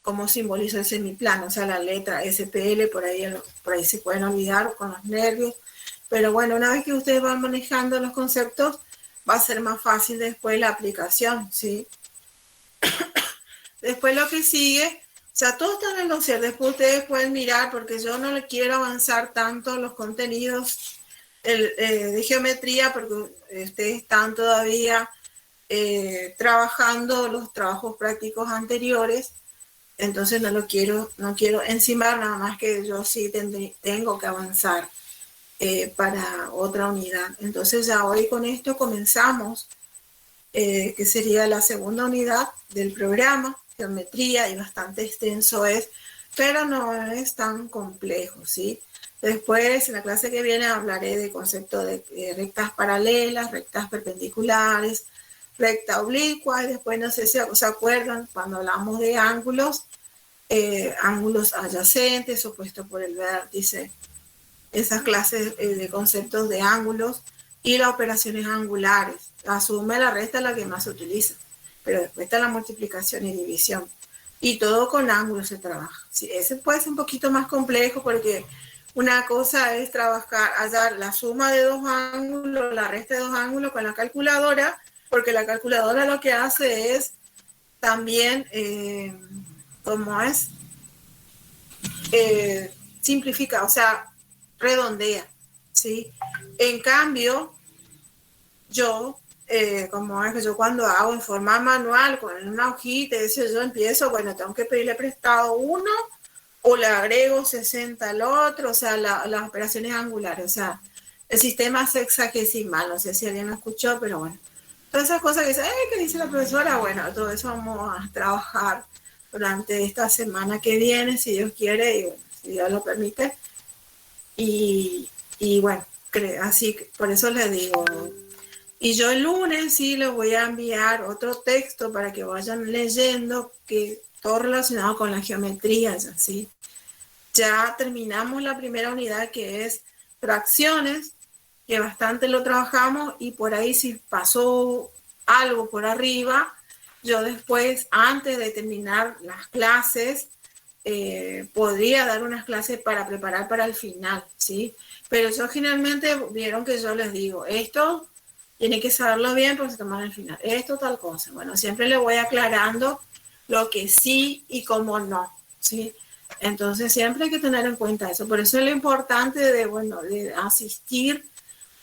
cómo simboliza el semiplano, o sea, la letra SPL, por ahí se pueden olvidar con los nervios, pero bueno, una vez que ustedes van manejando los conceptos, va a ser más fácil después la aplicación, ¿sí? Después lo que sigue, o sea, todo está en el dossier, después ustedes pueden mirar, porque yo no le quiero avanzar tanto los contenidos de geometría, porque ustedes están todavía trabajando los trabajos prácticos anteriores, entonces no quiero encimar, nada más que yo sí tengo que avanzar para otra unidad. Entonces ya hoy con esto comenzamos, que sería la segunda unidad del programa, geometría, y bastante extenso es, pero no es tan complejo, ¿sí? Después, en la clase que viene, hablaré de conceptos de rectas paralelas, rectas perpendiculares, recta oblicua, y después no sé si se acuerdan cuando hablamos de ángulos, ángulos adyacentes opuestos por el vértice, esas clases de conceptos de ángulos y las operaciones angulares. La suma y la resta es la que más se utiliza, pero después está la multiplicación y división. Y todo con ángulos se trabaja. Sí, ese puede ser un poquito más complejo porque una cosa es trabajar, hallar la suma de dos ángulos, la resta de dos ángulos con la calculadora, porque la calculadora lo que hace es también, ¿cómo es? Simplifica, o sea, redondea, ¿sí? En cambio, yo, como es que yo cuando hago en forma manual, con una hojita, yo empiezo, bueno, tengo que pedirle prestado uno o le agrego 60 al otro, o sea, las operaciones angulares, o sea, el sistema sexagesimal, no sé si alguien lo escuchó, pero bueno. Todas esas cosas que dice, ¿qué dice la profesora? Bueno, todo eso vamos a trabajar durante esta semana que viene, si Dios quiere y bueno, si Dios lo permite. Y bueno, así, por eso les digo. Y yo el lunes sí les voy a enviar otro texto para que vayan leyendo, que todo relacionado con la geometría, ¿sí? Ya terminamos la primera unidad, que es fracciones, que bastante lo trabajamos, y por ahí si pasó algo por arriba, yo después, antes de terminar las clases, podría dar unas clases para preparar para el final, ¿sí? Pero yo generalmente, vieron que yo les digo, esto tiene que saberlo bien porque se toman al final, esto tal cosa. Bueno, siempre le voy aclarando lo que sí y cómo no, ¿sí? Entonces siempre hay que tener en cuenta eso. Por eso es lo importante de, bueno, de asistir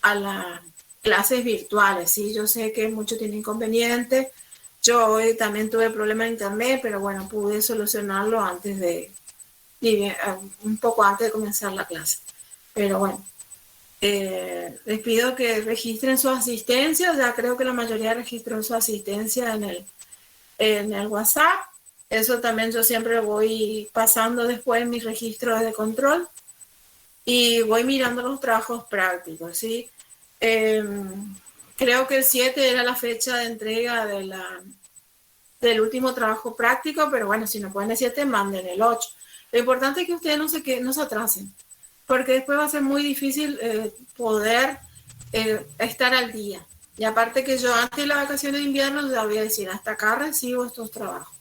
a las clases virtuales, ¿sí? Yo sé que muchos tienen inconvenientes. Yo hoy también tuve problemas de internet, pero bueno, pude solucionarlo antes un poco antes de comenzar la clase. Pero bueno, les pido que registren su asistencia. Ya creo que la mayoría registró su asistencia en el WhatsApp. Eso también yo siempre voy pasando después en mis registros de control y voy mirando los trabajos prácticos, ¿sí? Creo que el 7 era la fecha de entrega del último trabajo práctico, pero bueno, si no pueden el 7, manden el 8. Lo importante es que ustedes no se atrasen, porque después va a ser muy difícil poder estar al día. Y aparte que yo antes de las vacaciones de invierno ya voy a decir, hasta acá recibo estos trabajos.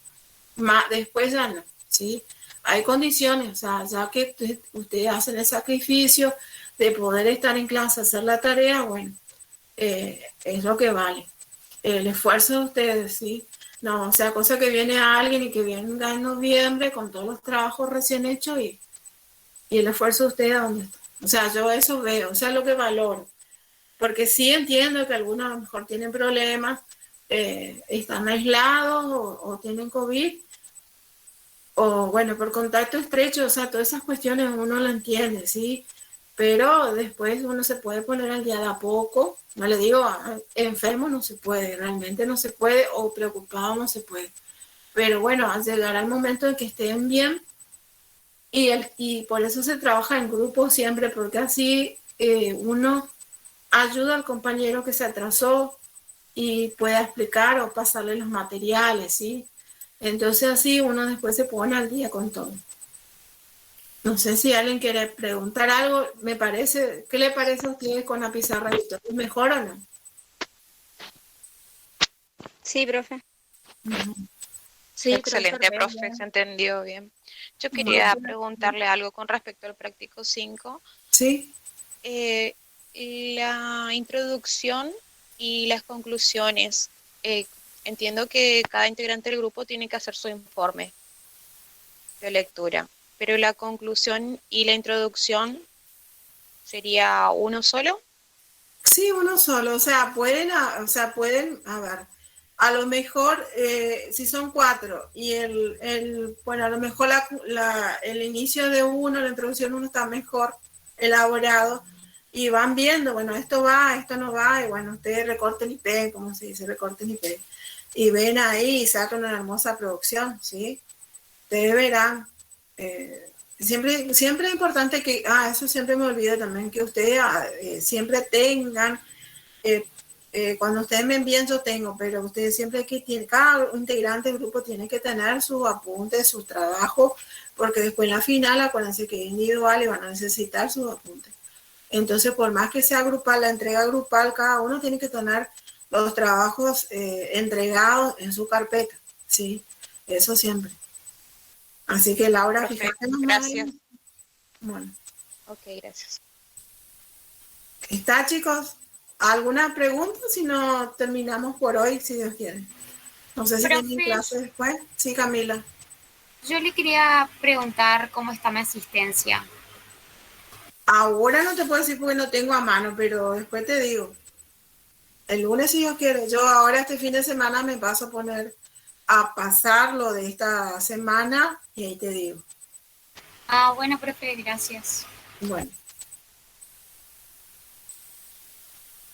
Después ya no, ¿sí? Hay condiciones, o sea, ya que ustedes hacen el sacrificio de poder estar en clase, hacer la tarea, bueno, es lo que vale. el esfuerzo de ustedes, ¿sí? No, o sea, cosa que viene a alguien y que venga en noviembre con todos los trabajos recién hechos y el esfuerzo de ustedes, ¿dónde está? O sea, yo eso veo, o sea, lo que valoro. Porque sí entiendo que algunos a lo mejor tienen problemas, están aislados o tienen COVID, o bueno, por contacto estrecho, o sea, todas esas cuestiones uno lo entiende, ¿sí? Pero después uno se puede poner al día de a poco, no le digo, enfermo no se puede, realmente no se puede, o preocupado no se puede. Pero bueno, al llegar al momento en que estén bien, y por eso se trabaja en grupo siempre, porque así uno ayuda al compañero que se atrasó y pueda explicar o pasarle los materiales, ¿sí? Entonces así uno después se pone al día con todo. No sé si alguien quiere preguntar algo, me parece, ¿qué le parece a ustedes con la pizarra virtual? ¿Es mejor o no? Sí, profe. Sí, Excelente, profe, profe, se entendió bien. Yo Bueno, quería preguntarle algo con respecto al práctico 5. sí, Eh, la introducción y las conclusiones. Entiendo que cada integrante del grupo tiene que hacer su informe de lectura, pero la conclusión y la introducción sería uno solo. sí, uno solo, o sea, pueden, a ver, a lo mejor, si son 4 y bueno, a lo mejor el inicio de uno, la introducción uno está mejor elaborado y van viendo, bueno, esto va, esto no va, y bueno, ustedes recorten y peguen, como se dice, recorten y peguen. Y ven ahí y sacan una hermosa producción, ¿sí? Ustedes verán. Siempre es importante que, eso siempre me olvido también, que ustedes siempre tengan, cuando ustedes me envían yo tengo, pero ustedes siempre cada integrante del grupo tiene que tener sus apuntes, su trabajo, porque después en la final, acuérdense que es individual y van a necesitar sus apuntes. Entonces, por más que sea grupal, la entrega grupal, cada uno tiene que tener los trabajos entregados en su carpeta, ¿sí? Eso siempre. Así que Laura, Profe, fíjate nomás. gracias. Bueno, Ok, gracias. ¿está, chicos? ¿Alguna pregunta? Si no, terminamos por hoy, si Dios quiere. No sé si tienen Profe, clase después. Sí, Camila. yo le quería preguntar cómo está mi asistencia. Ahora no te puedo decir porque no tengo a mano, pero después te digo. El lunes, si Dios quiere. Yo ahora este fin de semana me paso a poner a pasar lo de esta semana y ahí te digo. Ah, bueno, profe, gracias. Bueno.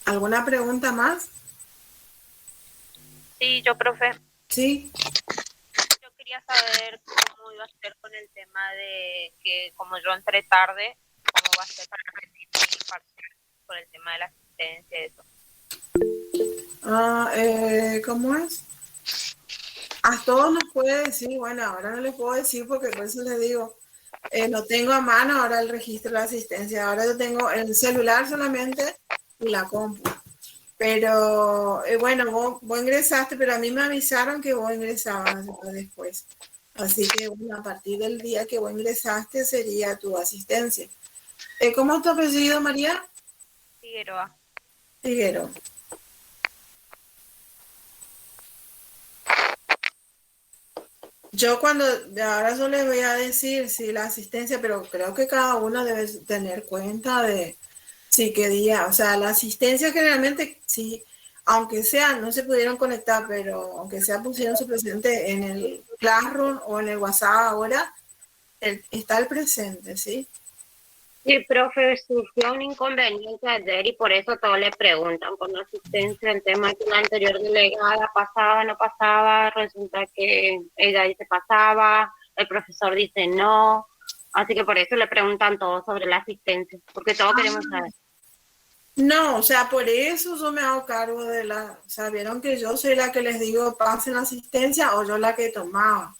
¿Alguna pregunta más? Sí, yo, profe, Sí. yo quería saber cómo iba a ser con el tema de que como yo entré tarde, cómo va a ser para rendir mi parcial con el tema de la asistencia y eso. ¿Cómo es? A todos nos puede decir, bueno, ahora no les puedo decir porque por eso les digo, no tengo a mano ahora el registro de la asistencia, ahora yo tengo el celular solamente y la compu. Pero bueno, vos ingresaste, pero a mí me avisaron que vos ingresabas después. Así que bueno, a partir del día que vos ingresaste sería tu asistencia. ¿Cómo es tu apellido, María? Figueroa. Figueroa. Ahora yo les voy a decir si la asistencia, pero creo que cada uno debe tener cuenta de sí qué día, o sea, la asistencia generalmente sí, aunque sea, no se pudieron conectar, pero aunque sea pusieron su presente en el Classroom o en el WhatsApp ahora, está el presente, ¿sí? Sí, profe, surgió un inconveniente ayer y por eso todos le preguntan por la asistencia. El tema es que la anterior delegada pasaba, no pasaba, resulta que ella dice pasaba, el profesor dice no, así que por eso le preguntan todos sobre la asistencia, porque todos queremos saber. No, o sea, por eso yo me hago cargo o sea, vieron que yo soy la que les digo pasen la asistencia o yo la que tomaba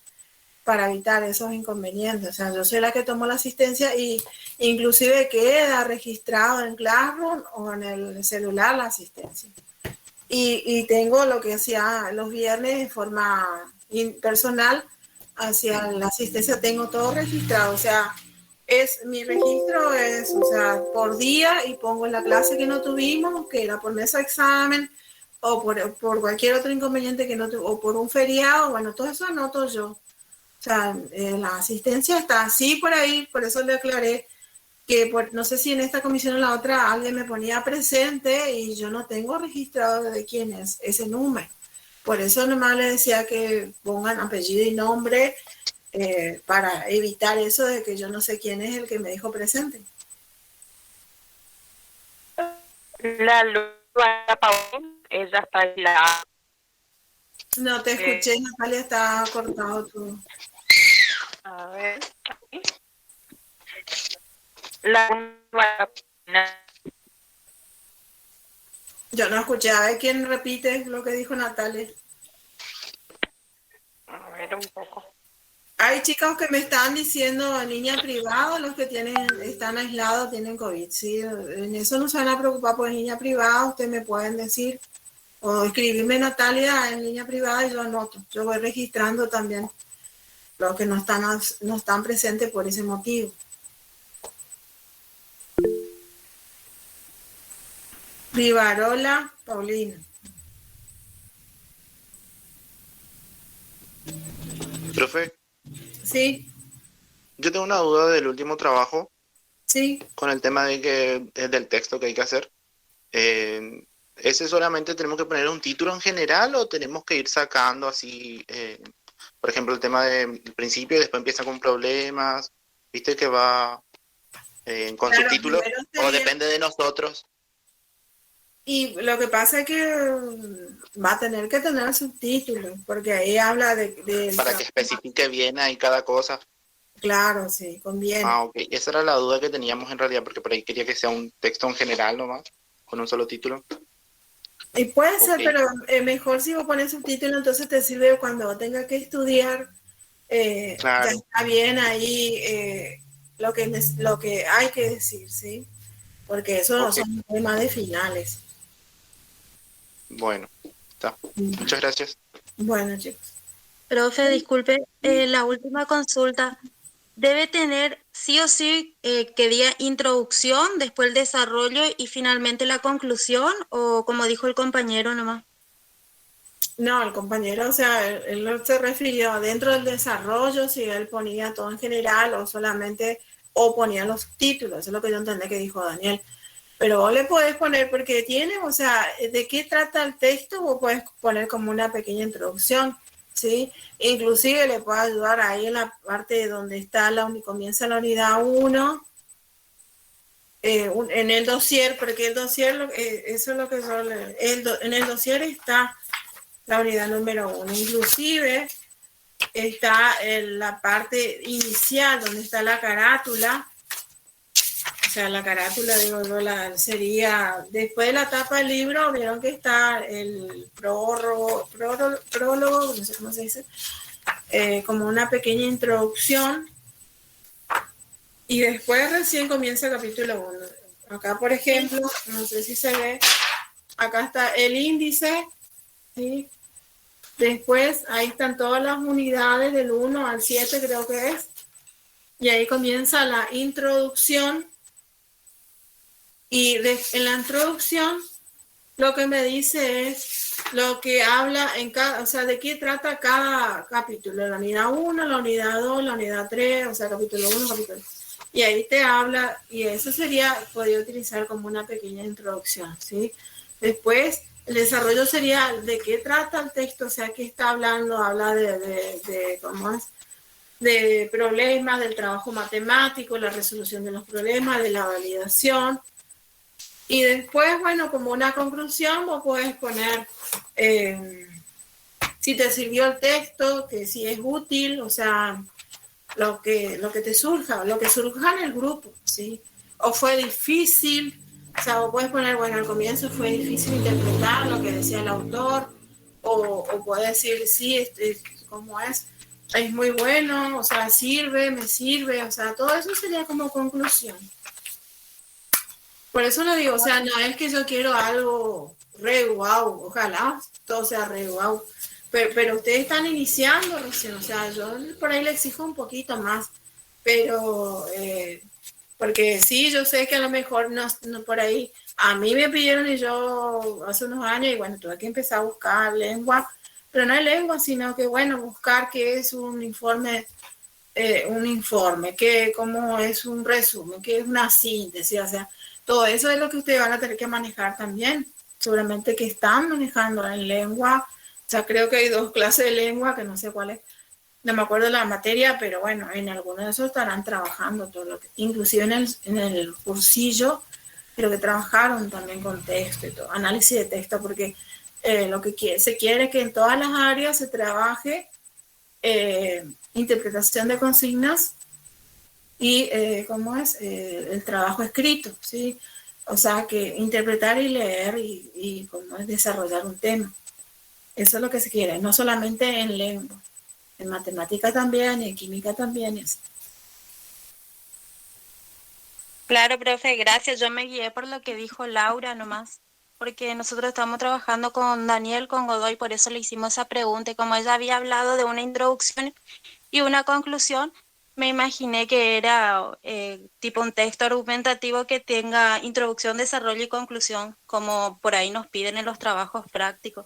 para evitar esos inconvenientes. O sea, yo soy la que tomo la asistencia y inclusive queda registrado en Classroom o en el celular la asistencia. Y tengo lo que hacía los viernes de forma personal hacia la asistencia, tengo todo registrado. O sea, mi registro es, o sea, por día y pongo en la clase que no tuvimos, que era por mesa de examen, o por cualquier otro inconveniente que no te, o por un feriado, bueno, todo eso anoto yo. O sea, la asistencia está así por ahí, por eso le aclaré que no sé si en esta comisión o en la otra alguien me ponía presente y yo no tengo registrado de quién es ese número. Por eso nomás le decía que pongan apellido y nombre para evitar eso de que yo no sé quién es el que me dijo presente. La Luana Paulín, ella está aislada. No te escuché, Natalia, está cortado todo. A ver. La Luana Paulín. Yo no escuché. A ver quién repite lo que dijo Natalia. A ver un poco. Hay chicos que me están diciendo en línea privada, los que están aislados tienen COVID. ¿Sí? En eso no se van a preocupar, pues en línea privada ustedes me pueden decir o escribirme Natalia en línea privada y yo anoto. Yo voy registrando también los que no están presentes por ese motivo. Rivarola, Paulina. Profe, Sí, yo tengo una duda del último trabajo sí. con el tema de que es del texto que hay que hacer. ¿Ese solamente tenemos que poner un título en general o tenemos que ir sacando así, por ejemplo, el tema del principio y después empieza con problemas? ¿Viste que va con Claro, subtítulos? primero ¿O sería- depende de nosotros? Y lo que pasa es que va a tener que tener subtítulos, porque ahí habla de Para que especifique bien ahí cada cosa. Claro, sí, conviene. Ah, ok. Esa era la duda que teníamos en realidad, porque por ahí quería que sea un texto en general nomás, con un solo título. Y puede ser, Ok. pero mejor si vos pones subtítulos, entonces te sirve cuando vos tengas que estudiar, ya Claro. está bien ahí lo que hay que decir, ¿sí? Porque eso no Ok. son temas de finales. Bueno, está. Muchas gracias. Bueno, chicos. Profe, disculpe, la última consulta. ¿Debe tener sí o sí que diga introducción, después el desarrollo y finalmente la conclusión? ¿O como dijo el compañero nomás? No, el compañero, o sea, él no se refirió dentro del desarrollo, si él ponía todo en general o solamente, o ponía los títulos, eso es lo que yo entendí que dijo Daniel. Pero vos le podés poner, porque tiene, o sea, de qué trata el texto, vos podés poner como una pequeña introducción, ¿sí? Inclusive le puede ayudar ahí en la parte donde está comienza la unidad 1, en el dossier, porque el dossier, eso es lo que yo en el dossier está la unidad número 1. Inclusive está en la parte inicial donde está la carátula. O sea, la carátula, digo yo, sería después de la tapa del libro, vieron que está el prólogo, no sé cómo se dice, como una pequeña introducción. Y después recién comienza el capítulo 1. Acá, por ejemplo, no sé si se ve, acá está el índice, ¿sí? Después, ahí están todas las unidades del 1 al 7, creo que es. Y ahí comienza la introducción. Y en la introducción, lo que me dice es lo que habla en cada, o sea, de qué trata cada capítulo. La unidad 1, la unidad 2, la unidad 3, o sea, capítulo 1, capítulo 2. Y ahí te habla, y eso podría utilizar como una pequeña introducción, ¿sí? Después, el desarrollo sería de qué trata el texto, o sea, qué está hablando, habla ¿cómo es? De problemas, del trabajo matemático, la resolución de los problemas, de la validación. Y después, bueno, como una conclusión, vos podés poner si te sirvió el texto, que si es útil, o sea, lo que te surja, lo que surja en el grupo, ¿sí? O fue difícil, o sea, vos puedes poner, bueno, al comienzo fue difícil interpretar lo que decía el autor, o puedes decir, sí, ¿cómo es? Es muy bueno, o sea, me sirve, o sea, todo eso sería como conclusión. Por eso lo digo, o sea, no es que yo quiero algo re guau, ojalá todo sea re guau, pero ustedes están iniciando recién, o sea, yo por ahí le exijo un poquito más, pero Porque sí, yo sé que a lo mejor no por ahí, a mí me pidieron y yo hace unos años y bueno, tuve que empezar a buscar lengua, pero no es lengua, sino que bueno, buscar qué es un informe, que como es un resumen, que es una síntesis, o sea, todo eso es lo que ustedes van a tener que manejar también, seguramente que están manejando en lengua, o sea, creo que hay 2 clases de lengua, que no sé cuál es, no me acuerdo la materia, pero bueno, en alguno de esos estarán trabajando todo lo que, inclusive en el cursillo, pero que trabajaron también con texto y todo, análisis de texto, porque lo que se quiere es que en todas las áreas se trabaje interpretación de consignas y cómo es el trabajo escrito, ¿sí? O sea, que interpretar y leer y cómo es desarrollar un tema. Eso es lo que se quiere, no solamente en lengua, en matemática también, y en química también. Claro, profe, gracias. Yo me guié por lo que dijo Laura nomás, porque nosotros estamos trabajando con Daniel, con Godoy, por eso le hicimos esa pregunta. Y como ella había hablado de una introducción y una conclusión, me imaginé que era tipo un texto argumentativo que tenga introducción, desarrollo y conclusión, como por ahí nos piden en los trabajos prácticos.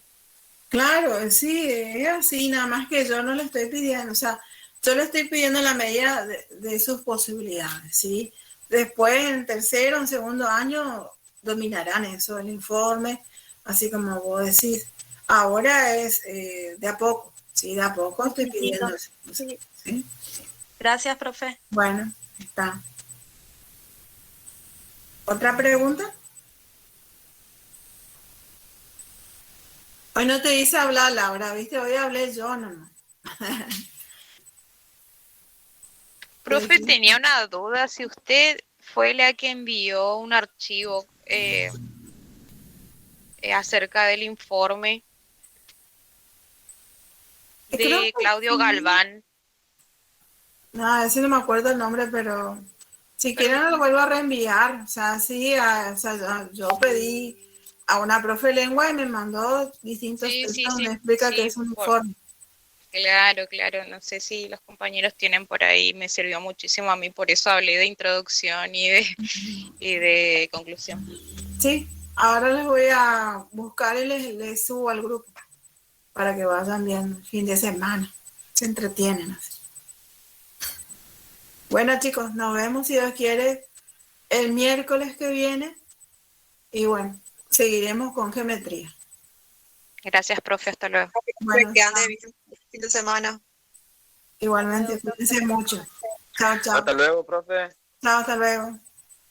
Claro, sí, es así, nada más que yo no le estoy pidiendo, o sea, yo le estoy pidiendo la medida de sus posibilidades, ¿sí? Después, en tercero, en segundo año, dominarán eso, el informe, así como vos decís. Ahora es de a poco, ¿sí? De a poco estoy pidiendo eso, ¿sí? Gracias, profe. Bueno, está. ¿Otra pregunta? Hoy no te hice hablar, Laura, ¿viste? Hoy hablé yo nomás. Profe, tenía una duda, si usted fue la que envió un archivo acerca del informe Creo de que Claudio sí. Galván. No, ese no me acuerdo el nombre, pero si quieren lo vuelvo a reenviar. O sea, sí, o sea, yo pedí a una profe de lengua y me mandó distintos Sí, textos sí, donde sí, explica que sí, es un informe. claro, claro, no sé si los compañeros tienen por ahí, me sirvió muchísimo a mí, por eso hablé de introducción y de conclusión. Sí, ahora les voy a buscar y les subo al grupo para que vayan viendo el fin de semana. Se entretienen así. Bueno, chicos, nos vemos si Dios quiere el miércoles que viene y bueno, seguiremos con geometría. Gracias, profe, hasta luego. Bueno, Que ande bien el fin de semana. igualmente, cuídense mucho. Chao, chao. Hasta luego, profe. Chao, hasta luego.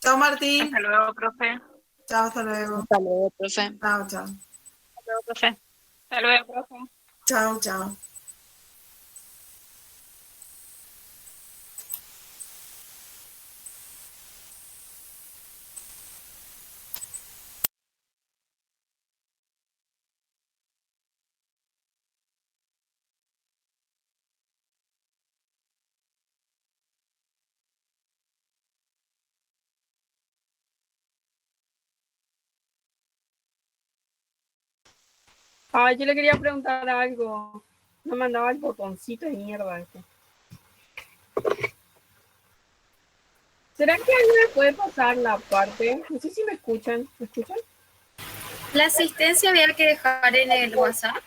Chao, Martín. Hasta luego, profe. Chao, hasta luego. Hasta luego, profe. Chao, chao. Hasta luego, profe. Hasta luego, profe. Chao, chao. Yo le quería preguntar algo. No mandaba el botoncito de mierda este. ¿Será que alguien me puede pasar la parte? No sé si me escuchan. ¿Me escuchan? La asistencia había que dejar en el WhatsApp.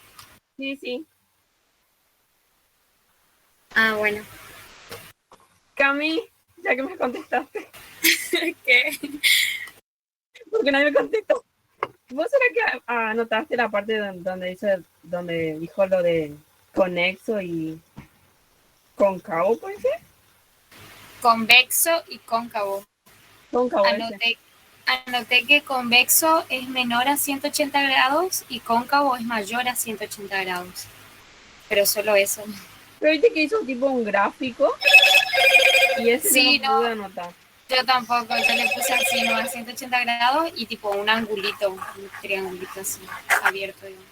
Sí, sí. Ah, bueno. Cami, ya que me contestaste. ¿Qué? Porque nadie me contestó. ¿Vos será que anotaste la parte donde dijo lo de conexo y cóncavo, puede ser? Convexo y cóncavo. Cóncavo. Anoté que convexo es menor a 180 grados y cóncavo es mayor a 180 grados. Pero solo eso. Pero viste que hizo tipo un gráfico y ese sí, no pude anotar. Yo tampoco, yo le puse así, ¿no? A 180 grados y tipo un angulito, un triangulito así, abierto, digamos.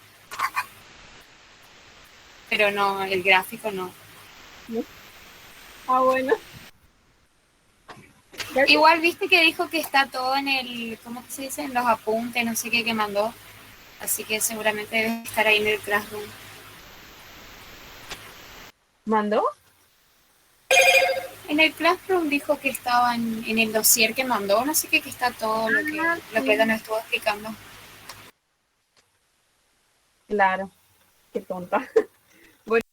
Pero no, el gráfico no. Ah, bueno. Igual viste que dijo que está todo en el, ¿cómo que se dice? En los apuntes, no sé qué que mandó. Así que seguramente debe estar ahí en el Classroom. ¿Mandó? En el Classroom dijo que estaba en el dossier que mandó, no sé qué, que está todo lo que ella nos estuvo explicando. Claro, qué tonta. Bueno.